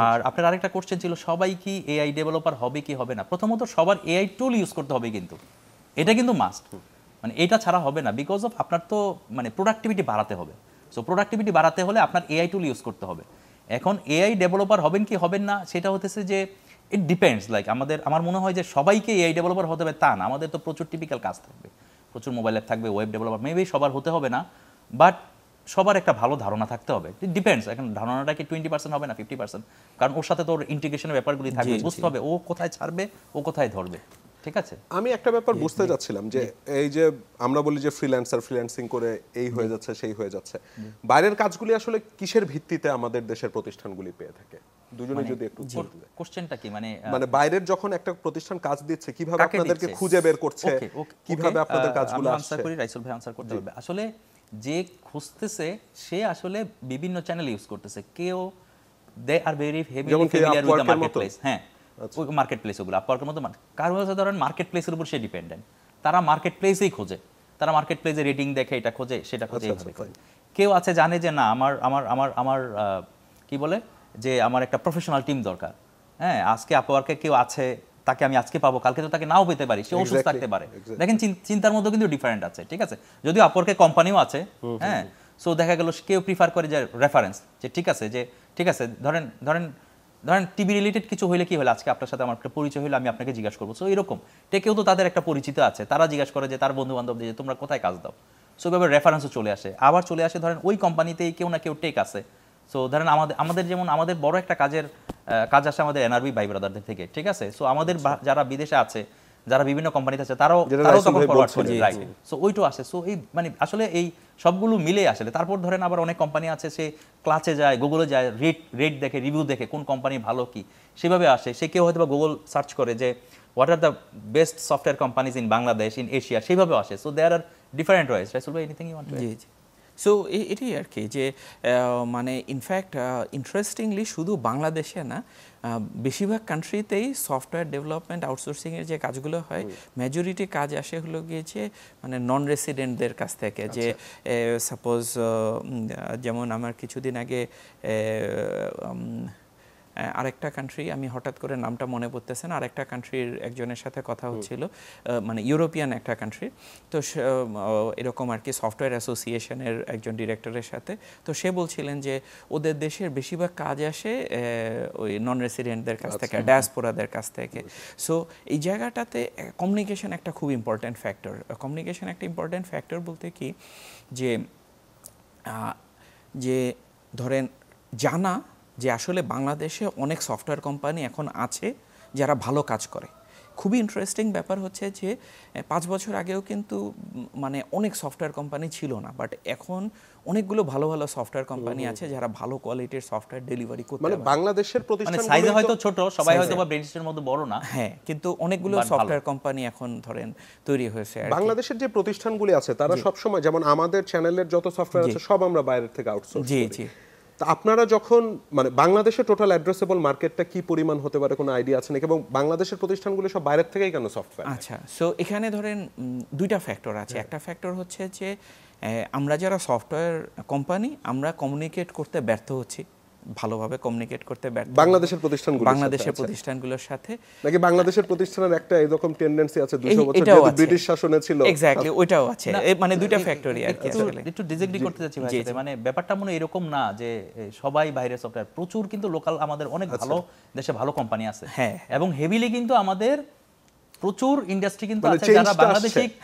Speaker 3: আর আপনার আরেকটা কোশ্চেন ছিল সবাই কি এআই ডেভেলপার হবে কি হবে না। প্রথমত সবার এআই টুল ইউজ করতে হবে, কিন্তু এটা কিন্তু মাস্ট, মানে এটা ছাড়া হবে না, বিকজ অফ আপনার তো মানে প্রোডাক্টিভিটি বাড়াতে হবে। সো প্রোডাক্টিভিটি বাড়াতে হলে আপনার এআই টুল ইউজ করতে হবে। এখন এআই ডেভেলপার হবেন কি হবেন না সেটা হতেছে যে ইট ডিপেন্ডস, লাইক আমার মনে হয় যে সবাইকে এআই ডেভেলপার হতে হবে তা না, আমাদের তো প্রচুর টিপিক্যাল কাজ থাকবে, প্রচুর মোবাইল অ্যাপ থাকবে, ওয়েব ডেভেলপার মেবি সবার হতে হবে না, বাট সবার একটা ভালো ধারণা থাকতে হবে। ডিপেন্ডস, এখন ধারণাটা কি 20% হবে না 50%, কারণ ওর সাথে তো ওর ইন্টিগ্রেশনের ব্যাপারগুলি থাকবে, বুঝতে হবে ও কোথায় ছাড়বে, ও কোথায় ধরবে। ঠিক আছে,
Speaker 1: আমি একটা ব্যাপার বুঝতে যাচ্ছিলাম যে এই যে আমরা বলি যে ফ্রিল্যান্সিং করে এই হয়ে যাচ্ছে সেই হয়ে যাচ্ছে, বাইরের কাজগুলি আসলে কিসের ভিত্তিতে আমাদের দেশের প্রতিষ্ঠানগুলি পেয়ে থাকে? দুজনে যদি একটু
Speaker 3: কোশ্চেনটা কি, মানে
Speaker 1: বাইরের যখন একটা প্রতিষ্ঠান কাজ দিচ্ছে কিভাবে আপনাদেরকে খুঁজে বের করছে, কিভাবে আপনাদের কাজগুলো আসছে?
Speaker 3: আনসার করি, রাইসুল ভাই আনসার করতে হবে। আসলে যে খুঁজতেছে সে আসলে বিভিন্ন চ্যানেল ইউজ করতেছে। কেউ they are very heavily familiar with the marketplace. হ্যাঁ, ওই মার্কেটপ্লেস, ওগুলো আপওয়ার্কের মতো। কারণ হচ্ছে ধরেন মার্কেটপ্লেসের উপর সে ডিপেন্ডেন্ট, তারা মার্কেটপ্লেসেই খোঁজে, তারা মার্কেটপ্লেসে রেটিং দেখে, এটা খোঁজে সেটা খোঁজে। কেউ আছে জানে যে না আমার আমার আমার আমার কি বলে যে আমার একটা প্রফেশনাল টিম দরকার, হ্যাঁ আজকে আপওয়ার্কে কেউ আছে, তাকে আমি আজকে পাবো, কালকে তো তাকে নাও পেতে পারি, সে অসুস্থ থাকতে পারে। দেখেন চিন্তার মধ্যে কিন্তু ডিফারেন্ট আছে, ঠিক আছে। যদিও আপওয়ার্কে কোম্পানিও আছে, হ্যাঁ, সো দেখা গেল কেউ প্রিফার করে যে রেফারেন্স, যে ঠিক আছে ধরেন ধরেন ধরেন টিভি রিলেটেড কিছু হইলে কি হলো, আজকে আপনার সাথে আমার একটা পরিচয় হলো, আমি আপনাকে জিজ্ঞাসা করবো। সো এরকম কেউ তো তাদের একটা পরিচিত আছে, তারা জিজ্ঞাসা করে যে তার বন্ধু বান্ধব দিয়ে তোমরা কোথায় কাজ দাও, সো এভাবে রেফারেন্সও চলে আসে। আবার চলে আসে ধরেন ওই কোম্পানিতেই কেউ না কেউ টেক আছে। সো ধরেন আমাদের যেমন আমাদের বড় একটা কাজ আসে আমাদের এনআরবি ভাই ব্রাদারদের থেকে, ঠিক আছে। সো আমাদের যারা বিদেশে আছে, যারা বিভিন্ন কোম্পানিতে আছে, তারাও তখন ফরওয়ার্ড করে, রাইট। সো ওইটাও আসে। সো এই মানে আসলে এই সবগুলো মিলে আসলে তারপর ধরেন আবার অনেক কোম্পানি আছে, সে ক্লাচে যায়, গুগলে যায়, রেট দেখে, রিভিউ দেখে, কোন কোম্পানি ভালো কি সেভাবে আসে। সে কেউ হয়তো বা গুগল সার্চ করে যে what are the best software companies in Bangladesh, in Asia, সেইভাবে আসে। So there are different ways. Raisul ভাই, anything you want to add?
Speaker 2: So এটাই আর কি যে মানে ইনফ্যাক্ট ইন্টারেস্টিংলি শুধু বাংলাদেশে না, বেশিরভাগ কান্ট্রিতেই সফটওয়্যার ডেভেলপমেন্ট আউটসোর্সিংয়ের যে কাজগুলো হয়, মেজরিটি কাজ আসে হলো গিয়েছে মানে নন রেসিডেন্টদের কাছ থেকে। যে সাপোজ যেমন আমার কিছুদিন আগে আরেকটা কান্ট্রি, আমি হঠাৎ করে নামটা মনে পড়তেছে না, আরেকটা কান্ট্রির একজনের সাথে কথা হচ্ছিল, মানে ইউরোপিয়ান একটা কান্ট্রি, তো এরকম আর কি সফটওয়্যার অ্যাসোসিয়েশনের একজন ডিরেক্টরের সাথে। তো সে বলছিলেন যে ওদের দেশের বেশিরভাগ কাজ আসে ওই নন রেসিডেন্টদের কাছ থেকে, ডায়াসপোরাদের কাছ থেকে। সো এই জায়গাটাতে কমিউনিকেশন একটা খুব ইম্পর্ট্যান্ট ফ্যাক্টর। কমিউনিকেশন একটা ইম্পর্ট্যান্ট ফ্যাক্টর বলতে কি যে ধরেন জানা যে আসলে বাংলাদেশে অনেক সফটওয়্যার কোম্পানি এখন আছে যারা ভালো কাজ করে। খুবই ইন্টারেস্টিং ব্যাপার হচ্ছে যে 5 বছর আগেও কিন্তু মানে অনেক সফটওয়্যার কোম্পানি ছিল না, বাট এখন অনেকগুলো ভালো ভালো সফটওয়্যার কোম্পানি আছে যারা ভালো কোয়ালিটির সফটওয়্যার ডেলিভারি করতে পারে।
Speaker 1: মানে বাংলাদেশের প্রতিষ্ঠান
Speaker 3: মানে সাইজে হয়তো ছোট, সবাই হয়তো বা ব্রেনস্টের মধ্যে বড় না,
Speaker 2: হ্যাঁ, কিন্তু অনেকগুলো সফটওয়্যার কোম্পানি এখন ধরেন তৈরি হয়েছে।
Speaker 1: বাংলাদেশের যে প্রতিষ্ঠানগুলি আছে তারা সব সময়, যেমন আমাদের চ্যানেলের যত সফটওয়্যার আছে সব আমরা বাইরে থেকে আউটসোর্স করি। তা আপনারা যখন মানে বাংলাদেশের টোটাল অ্যাড্রেসেবল মার্কেটটা কি পরিমাণ হতে পারে, কোনো আইডিয়া আছে নাকি? এবং বাংলাদেশের প্রতিষ্ঠানগুলো সব বাইরের থেকেই কেন সফটওয়্যার?
Speaker 2: আচ্ছা, সো এখানে ধরেন দুইটা ফ্যাক্টর আছে। একটা ফ্যাক্টর হচ্ছে যে আমরা যারা সফটওয়্যার কোম্পানি, আমরা কমিউনিকেট করতে ব্যর্থ হচ্ছি, ভালোভাবে কমিউনিকেট করতে ব্যর্থ বাংলাদেশের প্রতিষ্ঠানগুলোর সাথে।
Speaker 1: নাকি বাংলাদেশের প্রতিষ্ঠানের একটা এরকম টেন্ডেন্সি আছে 200 বছর যেহেতু ব্রিটিশ শাসনে ছিল।
Speaker 2: এক্স্যাক্টলি, ওইটাও আছে। মানে দুইটা ফ্যাক্টরি আর কি। আসলে
Speaker 3: একটু ডিসএগ্রি করতে যাচ্ছি ভাই সাথে, মানে ব্যাপারটা মনে এরকম না যে সবাই বাইরে সফটওয়্যার, প্রচুর কিন্তু লোকাল আমাদের অনেক ভালো দেশে ভালো কোম্পানি আছে, হ্যাঁ, এবং হেভিলি কিন্তু আমাদের প্রচুর ইন্ডাস্ট্রি কিন্তু আছে যারা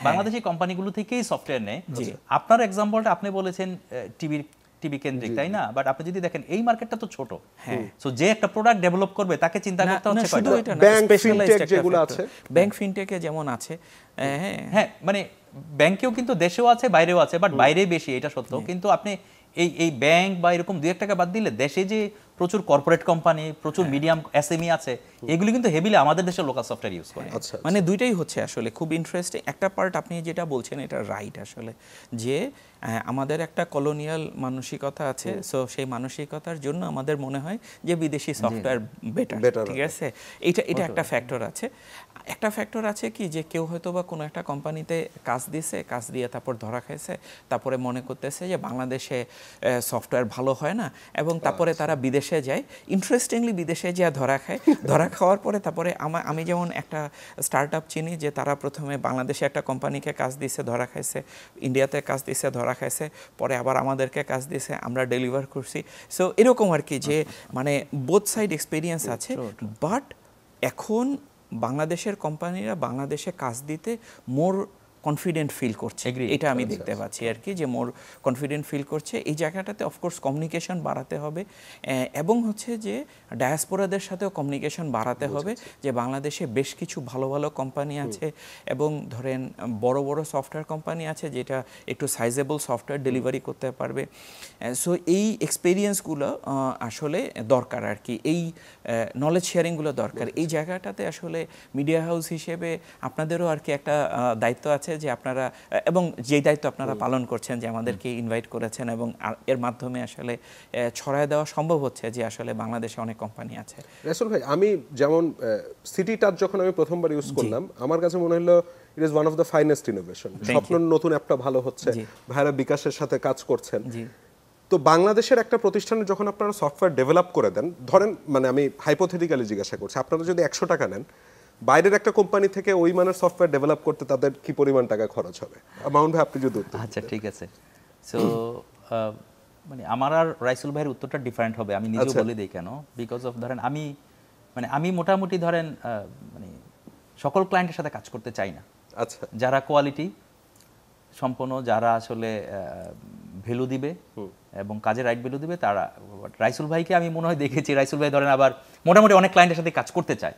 Speaker 3: বাংলাদেশি কোম্পানিগুলো থেকেই সফটওয়্যার নেয়। আপনার এক্সাম্পলটা আপনি বলেছেন টিভি কেন্দ্রিক, তাই না? বাট আপনি যদি দেখেন এই মার্কেটটা তো ছোট, হ্যাঁ, সো যে একটা প্রোডাক্ট ডেভেলপ করবে তাকে চিন্তা করতে হচ্ছে
Speaker 1: ব্যাংক ফিনটেক যেগুলো আছে,
Speaker 2: ব্যাংক ফিনটেকে যেমন আছে,
Speaker 3: হ্যাঁ, মানে ব্যাংকেও কিন্তু দেশেও আছে বাইরেও আছে, বাট বাইরে বেশি, এটা সত্য। কিন্তু আপনি এই ব্যাংক বা এরকম 2-1 টাকা বাদ দিলে দেশে যে প্রচুর কর্পোরেট কোম্পানি, প্রচুর মিডিয়াম এসএমই আছে, এগুলি কিন্তু হেভিলি আমাদের দেশে লোকাল সফটওয়্যার ইউজ করে।
Speaker 2: মানে দুইটাই হচ্ছে আসলে খুব ইন্টারেস্টিং। একটা পার্ট আপনি যেটা বলছেন এটা রাইট আসলে, যে আমাদের একটা কলোনিয়াল মানসিকতা আছে। সো সেই মানসিকতার জন্য আমাদের মনে হয় যে বিদেশি সফটওয়্যার বেটার, ঠিক আছে। এটা একটা ফ্যাক্টর আছে। একটা ফ্যাক্টর আছে কি যে কেউ হয়তো বা কোনো একটা কোম্পানিতে কাজ দিছে, কাজ দিয়ে তারপর ধরা খাইছে, তারপরে মনে করতেছে যে বাংলাদেশে সফটওয়্যার ভালো হয় না, এবং তারপরে তারা বিদেশে যায়। ইন্টারেস্টিংলি বিদেশে যা ধরা খায়, ধরা খাওয়ার পরে তারপরে আমি যেমন একটা স্টার্ট আপ চিনি যে তারা প্রথমে বাংলাদেশে একটা কোম্পানিকে কাজ দিছে, ধরা খাইছে, ইন্ডিয়াতে কাজ দিছে, ধরা খাইছে, পরে আবার আমাদেরকে কাজ দিছে, আমরা ডেলিভার করছি। সো এরকম আর কি, যে মানে বোথ সাইড এক্সপিরিয়েন্স আছে। বাট এখন বাংলাদেশের কোম্পানিরা বাংলাদেশে কাজ দিতে মোর কনফিডেন্ট ফিল করছে,
Speaker 3: Agree.
Speaker 2: এটা আমি দেখতে পাচ্ছি আর কি, যে মোর কনফিডেন্ট ফিল করছে। এই জায়গাটাতে অফকোর্স কমিউনিকেশন বাড়াতে হবে, এবং হচ্ছে যে ডায়াসপোরাদের সাথেও কমিউনিকেশন বাড়াতে হবে, যে বাংলাদেশে বেশ কিছু ভালো ভালো কোম্পানি আছে, এবং ধরেন বড় বড় সফটওয়্যার কোম্পানি আছে যেটা একটু সাইজেবল সফটওয়্যার ডেলিভারি করতে পারবে। সো এই এক্সপিরিয়েন্সগুলো আসলে দরকার আর কি, এই নলেজ শেয়ারিংগুলো দরকার। এই জায়গাটাতে আসলে মিডিয়া হাউস হিসেবে আপনাদেরও আর কি একটা দায়িত্ব আছে, যে আপনারা, এবং যেই দায়িত্ব আপনারা পালন করছেন, যে আমাদেরকে ইনভাইট করেছেন, এবং এর মাধ্যমে আসলে ছড়ায় দেওয়া সম্ভব হচ্ছে যে আসলে বাংলাদেশে অনেক কোম্পানি আছে।
Speaker 1: রাসেল ভাই, আমি যেমন সিটি টাচ যখন আমি প্রথমবার ইউজ করলাম, আমার কাছে মনে হলো it is one of the finest innovation. স্বপ্ন নতুন অ্যাপটা ভালো হচ্ছে, ভাইরা বিকাশের সাথে কাজ করছেন। তো বাংলাদেশের একটা প্রতিষ্ঠানে যখন আপনারা সফটওয়্যার ডেভেলপ করে দেন, ধরেন মানে আমি হাইপোথেটিক্যালি জিজ্ঞাসা করছি, আপনারা যদি 100 টাকা নেন, বাইরের একটা কোম্পানি থেকে ওই মানের সফটওয়্যার ডেভেলপ করতে তাদের কি পরিমাণ টাকা খরচ হবে? মাউন্ট ভাই, আপনি যদি উত্তর দিতেন।
Speaker 3: আচ্ছা, ঠিক আছে। সো মানে আমার আর রাইসুল ভাইয়ের উত্তরটা ডিফারেন্ট হবে, আমি নিজেও বলে দিই কেন। বিকজ অফ ধরেন আমি মোটামুটি ধরেন মানে সকল ক্লায়েন্টের সাথে কাজ করতে চাই না।
Speaker 1: আচ্ছা,
Speaker 3: যারা কোয়ালিটি সম্পন্ন, যারা আসলে ভ্যালু দিবে এবং কাজে রাইট ভ্যালু দিবে, তারা। রাইসুল ভাইকে আমি মনে হয় দেখেছি, রাইসুল ভাই ধরেন আবার মোটামুটি অনেক ক্লায়েন্টের সাথে কাজ করতে চায়।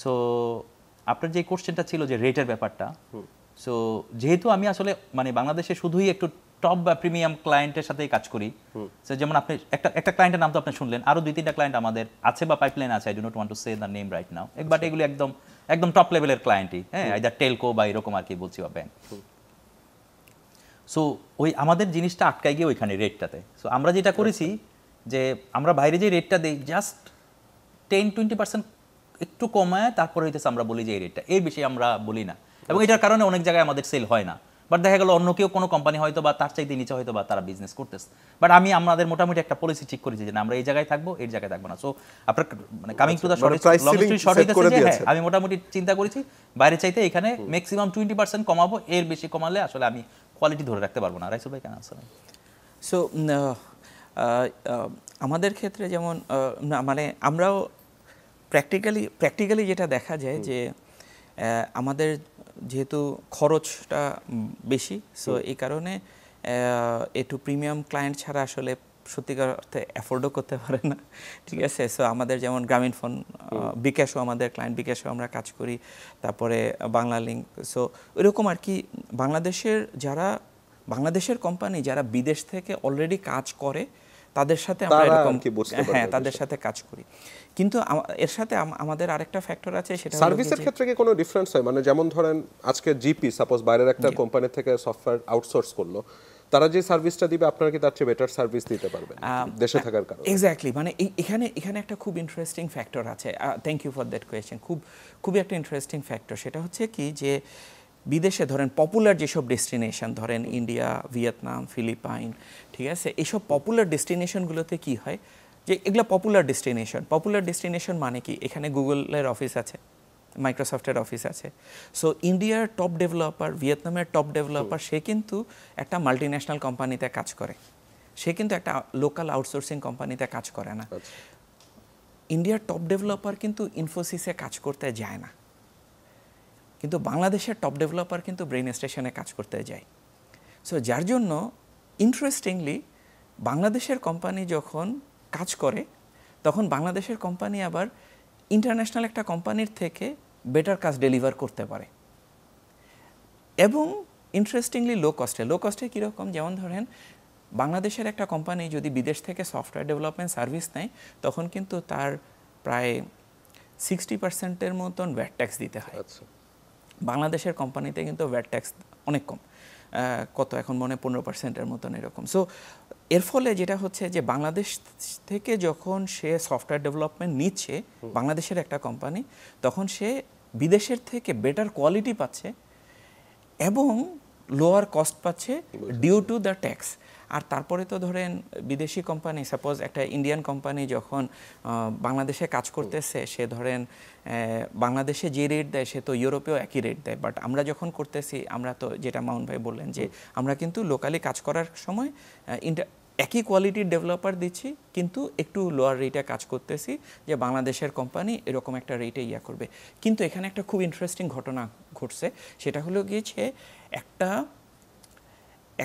Speaker 3: সো আপনার যে কোশ্চেনটা ছিল যে রেটের ব্যাপারটা, সো যেহেতু আমি আসলে মানে বাংলাদেশে শুধুই একটু টপ বা প্রিমিয়াম ক্লায়েন্টের সাথেই কাজ করি, সো যেমন আপনি একটা ক্লায়েন্টের নাম তো আপনি শুনলেন, আরও 2-3টা ক্লায়েন্ট আমাদের আছে বা পাইপলাইন আছে, I do not want to say the name right now, but এগুলো একদম টপ লেভেলের ক্লায়েন্টই, হ্যাঁ, আইদার টেলকো বা এরকম আর কি বলছি, বা ব্যাংক। সো ওই আমাদের জিনিসটা আটকাই গিয়ে ওইখানে রেটটাতে। সো আমরা যেটা করেছি যে আমরা বাইরে যে রেটটা দিই, জাস্ট 10-20% একটু কমায় তারপরে হইতেছে আমরা বলি যে এই রেটটা, এর বেশি আমরা বলি না। এবং এটার কারণে অনেক জায়গায় আমাদের সেল হয় না, বাট দেখা গেল অন্য কেউ কোনো কোম্পানি হয়তো বা তার চাইতে নিচে হয়তো বা তারা বিজনেস করতেছে। বাট আমাদের মোটামুটি একটা পলিসি ঠিক করেছি যে আমরা এই জায়গায় থাকবো, এই জায়গায় থাকবো না। সো আপনার মানে কামিং টু দ্য শর্ট হইতেছে যে হ্যাঁ, আমি মোটামুটি চিন্তা করেছি বাইরে চাইতে এখানে ম্যাক্সিমাম 20% কমাবো, এর বেশি কমালে আসলে আমি কোয়ালিটি ধরে রাখতে পারবো না। রাইসুল ভাই কেন আনসার?
Speaker 2: সো আমাদের ক্ষেত্রে যেমন না, মানে আমরাও প্র্যাকটিক্যালি যেটা দেখা যায় যে আমাদের যেহেতু খরচটা বেশি, সো এই কারণে একটু প্রিমিয়াম ক্লায়েন্ট ছাড়া আসলে সত্যিকার অর্থে অ্যাফোর্ডও করতে পারে না, ঠিক আছে। সো আমাদের যেমন গ্রামীণ ফোন, বিকাশও আমাদের ক্লায়েন্ট, বিকাশও আমরা কাজ করি, তারপরে বাংলা লিঙ্ক। সো ওইরকম আর কি, বাংলাদেশের কোম্পানি যারা বিদেশ থেকে অলরেডি কাজ করে তাদের সাথে আমরা এরকম, হ্যাঁ, তাদের সাথে কাজ করি। কিন্তু এর সাথে আমাদের আরেকটা ফ্যাক্টর আছে, সেটা
Speaker 1: সার্ভিসের ক্ষেত্রে কি কোনো ডিফারেন্স হয়? মানে যেমন ধরেন আজকে জিপি সাপোজ বাইরের একটা কোম্পানি থেকে সফটওয়্যার আউটসোর্স করলো, তারা যে সার্ভিসটা দিবে আপনারা কি তার চেয়ে বেটার সার্ভিস দিতে পারবেন দেশে থাকার কারণে?
Speaker 2: এক্স্যাক্টলি, মানে এখানে একটা খুব ইন্টারেস্টিং ফ্যাক্টর আছে। Thank you for that question. খুবই একটা ইন্টারেস্টিং ফ্যাক্টর। সেটা হচ্ছে কি, যে বিদেশে ধরেন পপুলার যেসব ডেস্টিনেশন, ধরেন ইন্ডিয়া, ভিয়েতনাম, ফিলিপাইন, ঠিক আছে, এইসব পপুলার ডেস্টিনেশনগুলোতে কি হয়, যে এগুলো পপুলার ডেস্টিনেশন মানে কি, এখানে গুগলের অফিস আছে, মাইক্রোসফটের অফিস আছে। সো ইন্ডিয়ার টপ ডেভেলপার, ভিয়েতনামের টপ ডেভেলপার, সে কিন্তু একটা মাল্টিন্যাশনাল কোম্পানিতে কাজ করে, সে কিন্তু একটা লোকাল আউটসোর্সিং কোম্পানিতে কাজ করে না। ইন্ডিয়ার টপ ডেভেলপার কিন্তু ইনফোসিসে কাজ করতে যায় না, কিন্তু বাংলাদেশের টপ ডেভেলপার কিন্তু ব্রেইন স্টেশনে কাজ করতে যায়। সো যার জন্য ইন্টারেস্টিংলি বাংলাদেশের কোম্পানি যখন কাজ করে, তখন বাংলাদেশের কোম্পানি আবার ইন্টারন্যাশনাল একটা কোম্পানির থেকে বেটার কাজ ডেলিভার করতে পারে, এবং ইন্টারেস্টিংলি লো কস্টে কীরকম, যেমন ধরেন বাংলাদেশের একটা কোম্পানি যদি বিদেশ থেকে সফটওয়্যার ডেভেলপমেন্ট সার্ভিস নেয়, তখন কিন্তু তার প্রায় 60%-এর মতন ভ্যাট ট্যাক্স দিতে হয়। বাংলাদেশের কোম্পানিতে কিন্তু ভ্যাট ট্যাক্স অনেক কম, কত এখন মনে 15%-এর মতন এরকম। সো এর ফলে যেটা হচ্ছে যে বাংলাদেশ থেকে যখন সে সফটওয়্যার ডেভেলপমেন্ট নিচ্ছে, বাংলাদেশের একটা কোম্পানি, তখন সে বিদেশের থেকে বেটার কোয়ালিটি পাচ্ছে এবং লোয়ার কস্ট পাচ্ছে ডিউ টু দ্য ট্যাক্স। আর তারপরে তো ধরেন বিদেশি কোম্পানি, সাপোজ একটা ইন্ডিয়ান কোম্পানি যখন বাংলাদেশে কাজ করতেছে, সে ধরেন বাংলাদেশে যে রেট দেয় সে তো ইউরোপেও একই রেট দেয়, বাট আমরা যখন করতেছি, আমরা তো যেটা মাউন্ট ভাই বললেন যে আমরা কিন্তু লোকালি কাজ করার সময় একই কোয়ালিটির ডেভেলপার দিচ্ছি কিন্তু একটু লোয়ার রেটে কাজ করতেছি, যে বাংলাদেশের কোম্পানি এরকম একটা রেটে ইয়া করবে। কিন্তু এখানে একটা খুব ইন্টারেস্টিং ঘটনা ঘটছে, সেটা হলো গিয়েছে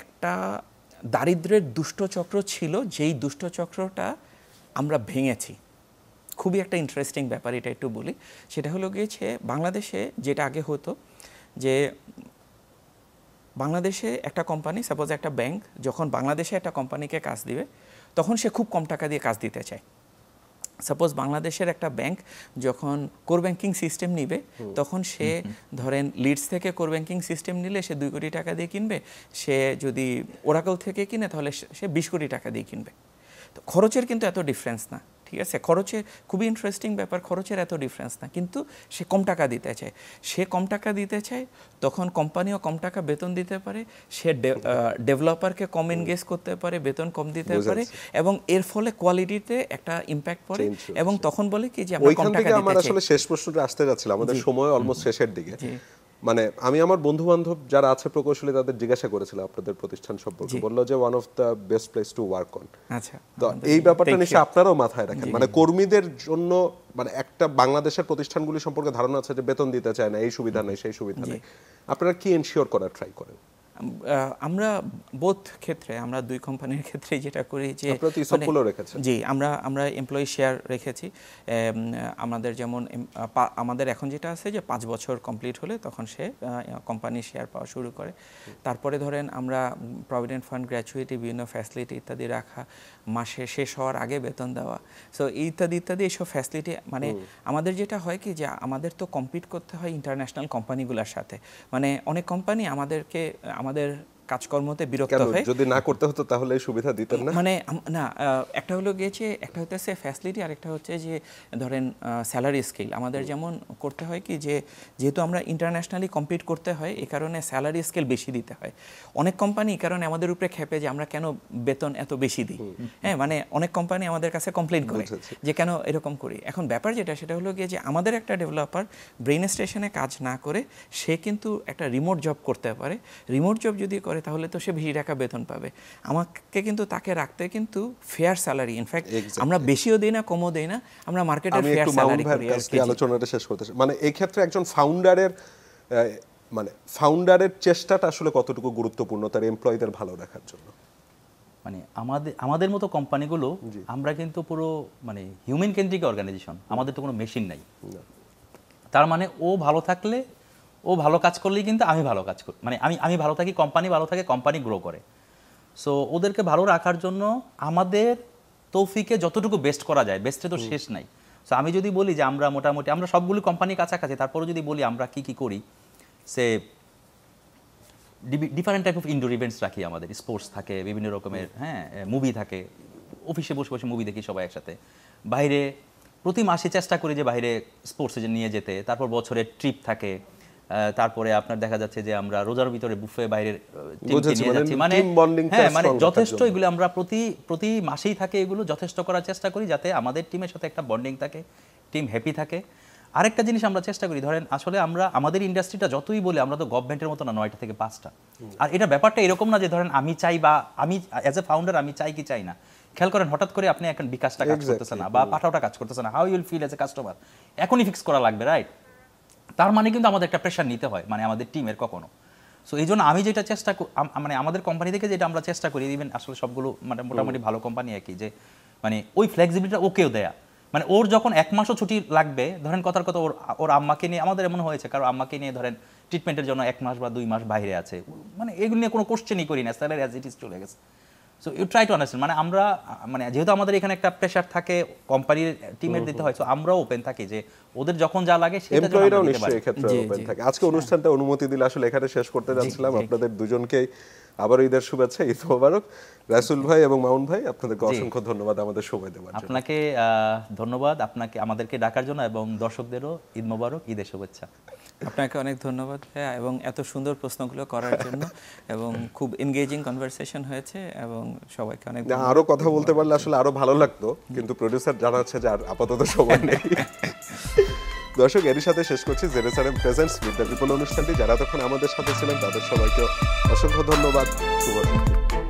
Speaker 2: একটা দারিদ্র্যের দুষ্টচক্র ছিল, যেই দুষ্টচক্রটা আমরা ভেঙেছি। খুবই একটা ইন্টারেস্টিং ব্যাপার, এটা একটু বলি। সেটা হলো গিয়েছে বাংলাদেশে যেটা আগে হতো, যে বাংলাদেশে একটা কোম্পানি, সাপোজ একটা ব্যাংক যখন বাংলাদেশে একটা কোম্পানিকে কাজ দিবে, তখন সে খুব কম টাকা দিয়ে কাজ দিতে চায়। সাপোজ বাংলাদেশের একটা ব্যাংক যখন কোর ব্যাংকিং সিস্টেম নিবে, তখন সে ধরেন লিডস থেকে কোর ব্যাংকিং সিস্টেম নিলে সে 2 কোটি টাকা দিয়ে কিনবে, সে যদি ওরাকল থেকে কিনে তাহলে সে 20 কোটি টাকা দিয়ে কিনবে। তো খরচের কিন্তু এত ডিফারেন্স না, ঠিক আছে, খরচে খুবই ইন্টারেস্টিং ব্যাপার, খরচের এত ডিফারেন্স না, কিন্তু সে কম টাকা দিতে চায়। সে কম টাকা দিতে চায়, তখন কোম্পানিও কম টাকা বেতন দিতে পারে, সে ডেভেলপারকে কম এনগেজ করতে পারে, বেতন কম দিতে পারে, এবং এর ফলে কোয়ালিটিতে একটা ইম্প্যাক্ট পড়ে, এবং তখন বলে কি যে আমরা কম টাকা দিতে চাই।
Speaker 1: আমার আসলে শেষ প্রশ্নটা আসতে যাচ্ছিল, আমাদের সময় অলমোস্ট শেষের দিকে। মানে আমি আমার বন্ধু বান্ধব যারা আছে প্রকৌশলী তাদের জিজ্ঞাসা করেছিলাম আপনাদের প্রতিষ্ঠান সম্পর্কে, বললো যে one of the best place to work on.
Speaker 2: আচ্ছা,
Speaker 1: তো এই ব্যাপারটা নিশ্চয়ই আপনারাও মাথায় রাখেন, মানে কর্মীদের জন্য, মানে একটা বাংলাদেশের প্রতিষ্ঠানগুলি সম্পর্কে ধারণা আছে যে বেতন দিতে চায় না, এই সুবিধা নেই সেই সুবিধা নেই, আপনারা কি এনশিওর করার ট্রাই করেন?
Speaker 2: আমরা বোথ ক্ষেত্রে, আমরা 2 কোম্পানির ক্ষেত্রে যেটা করি যে জি, আমরা এমপ্লয়ি শেয়ার রেখেছি। আমাদের যেমন আমাদের এখন যেটা আছে যে 5 বছর কমপ্লিট হলে তখন সে কোম্পানি শেয়ার পাওয়া শুরু করে। তারপরে ধরেন আমরা প্রভিডেন্ট ফান্ড, গ্র্যাচুইটি, বিভিন্ন ফ্যাসিলিটি ইত্যাদি রাখা, মাসে শেষ হওয়ার আগে বেতন দেওয়া, সো ইত্যাদি ইত্যাদি এইসব ফ্যাসিলিটি। মানে আমাদের যেটা হয় কি যে আমাদের তো কম্পিট করতে হয় ইন্টারন্যাশনাল কোম্পানিগুলোর সাথে, মানে অনেক কোম্পানি আমাদের কাজকর্মতে বিরক্ত হয়।
Speaker 1: যদি না করতে হতো তাহলে এই সুবিধা দিতেন না?
Speaker 2: মানে না, একটা হলো গিয়েছে, একটা হচ্ছে ফ্যাসিলিটি, আর একটা হচ্ছে যে ধরেন স্যালারি স্কেল। আমাদের যেমন করতে হয় কি যে যেহেতু আমরা ইন্টারন্যাশনালি কম্পিট করতে হয়, এই কারণে স্যালারি স্কেল বেশি দিতে হয়। অনেক কোম্পানি এই কারণে আমাদের উপরে খেপে যে আমরা কেন বেতন এত বেশি দিই। হ্যাঁ, মানে অনেক কোম্পানি আমাদের কাছে কমপ্লেইন করে যে কেন এরকম করি। এখন ব্যাপার যেটা, সেটা হলো গিয়ে যে আমাদের একটা ডেভেলপার ব্রেইন স্টেশনে কাজ না করে সে কিন্তু একটা রিমোট জব করতে পারে। রিমোট জব যদি করে তাহলে তো সে বেশি টাকা বেতন পাবে। আমাকে কিন্তু তাকে রাখতে কিন্তু ফেয়ার স্যালারি, ইনফ্যাক্ট আমরা বেশিও দেই না, কমও দেই না, আমরা মার্কেটের ফেয়ার স্যালারি করি।
Speaker 1: আলোচনাটা শেষ করতে, মানে এই ক্ষেত্রে একজন ফাউন্ডারের চেষ্টাটা আসলে কতটুকু গুরুত্বপূর্ণ তার এমপ্লয়ীদের ভালো রাখার জন্য?
Speaker 3: মানে আমাদের মতো কোম্পানিগুলো, আমরা কিন্তু পুরো মানে হিউম্যান কেন্দ্রিক অর্গানাইজেশন, আমাদের তো কোনো মেশিন নাই। তার মানে ও ভালো থাকলে, ও ভালো কাজ করলেই কিন্তু আমি ভালো কাজ করি, মানে আমি ভালো থাকি, কোম্পানি ভালো থাকে, কোম্পানি গ্রো করে। সো ওদেরকে ভালো রাখার জন্য আমাদের তৌফিকে যতটুকু বেস্ট করা যায়, বেস্টে তো শেষ নাই। সো আমি যদি বলি যে আমরা মোটামুটি আমরা সবগুলো কোম্পানির কাছাকাছি, তারপরে যদি বলি আমরা কি করি, সে different type of indoor events রাখি, আমাদের স্পোর্টস থাকে, বিভিন্ন রকমের, হ্যাঁ, মুভি থাকে, অফিসে বসে বসে মুভি দেখি সবাই একসাথে, বাইরে প্রতি মাসে চেষ্টা করি যে বাইরে স্পোর্টসে নিয়ে যেতে, তারপর বছরের ট্রিপ থাকে, তারপরে আপনার দেখা যাচ্ছে যে আমরা রোজার ভিতরে বুফে বাইরের নিয়ে যাচ্ছি, মানে হ্যাঁ, মানে যথেষ্ট এগুলো আমরা প্রতি মাসেই থাকে, এগুলো যথেষ্ট করার চেষ্টা করি যাতে আমাদের টিমের সাথে একটা বন্ডিং থাকে, টিম হ্যাপি থাকে। আরেকটা জিনিস আমরা চেষ্টা করি, ধরেন আসলে আমাদের ইন্ডাস্ট্রিটা যতই বলি, আমরা তো গভর্নমেন্টের মতো না 9টা থেকে 5টা। আর এটা ব্যাপারটা এরকম না যে ধরেন আমি চাই, বা আমি অ্যাজ এ ফাউন্ডার আমি চাই কি চাই না। খেয়াল করেন, হঠাৎ করে আপনি এখন বিকাশটা কাজ করতেছে না বা পাঠাওটা কাজ করতেছে না, how you'll feel as a customer, এখনই ফিক্স করা লাগবে, রাইট? তার মানে কিন্তু আমাদের একটা প্রেশার নিতে হয়, মানে আমাদের টিমের কখনো। সো এই জন্য আমি যেটা মানে আমাদের কোম্পানি থেকে যেটা আমরা চেষ্টা করি, ইভেন আসলে সবগুলো মানে মোটামুটি ভালো কোম্পানি একই, যে মানে ওই ফ্লেক্সিবিলিটিটা ওকেও দেয়া। মানে ওর যখন 1 মাসও ছুটি লাগবে, ধরেন কথার কথা ওর আম্মাকে নিয়ে, আমাদের এমন হয়েছে কারো আম্মাকে নিয়ে ধরেন ট্রিটমেন্টের জন্য 1 মাস বা 2 মাস বাইরে আছে, মানে এগুলো নিয়ে কোনো কোশ্চেনই করি না, স্যালারি অ্যাজ ইট ইজ চলে গেছে। So you try to understand, মানে আমরা মানে যেহেতু আমাদের এখানে একটা প্রেশার থাকে, কোম্পানির টিমের দিতে হয়, সো আমরাও ওপেন থাকি যে ওদের যখন যা লাগে সেটা
Speaker 1: এমপ্লয়িরাও নিশ্চয়ই এই ক্ষেত্রে ওপেন থাকে। আজকে অনুষ্ঠানটা অনুমতি দিলে আসলে এখানে শেষ করতে যাচ্ছিলাম। আপনাদের দুজনকেই আবার ঈদের শুভেচ্ছা, ঈদ মোবারক। রাসূল ভাই এবং মামুন ভাই, আপনাদেরকে অসংখ্য ধন্যবাদ আমাদের সময় দেওয়ার জন্য।
Speaker 3: আপনাকে ধন্যবাদ, আপনাকে আমাদেরকে ডাকার জন্য, এবং দর্শকদেরও ঈদ মোবারক, ঈদের শুভেচ্ছা।
Speaker 2: আপনাকে অনেক ধন্যবাদ ভাইয়া, এবং এত সুন্দর প্রশ্নগুলো করার জন্য, এবং খুব এনগেজিং কনভারসেশন হয়েছে, এবং সবাইকে অনেক ধন্যবাদ।
Speaker 1: আরো কথা বলতে পারলে আসলে আরো ভালো লাগতো, কিন্তু প্রোডিউসার জানাচ্ছে যে আর আপাতত সময় নেই। দর্শক, এরই সাথে শেষ করছি Jerusalem presents meet the people অনুষ্ঠানটি। যারা তখন আমাদের সাথে ছিলেন তাদের সবাইকে অসংখ্য ধন্যবাদ। শুভরাত্রি।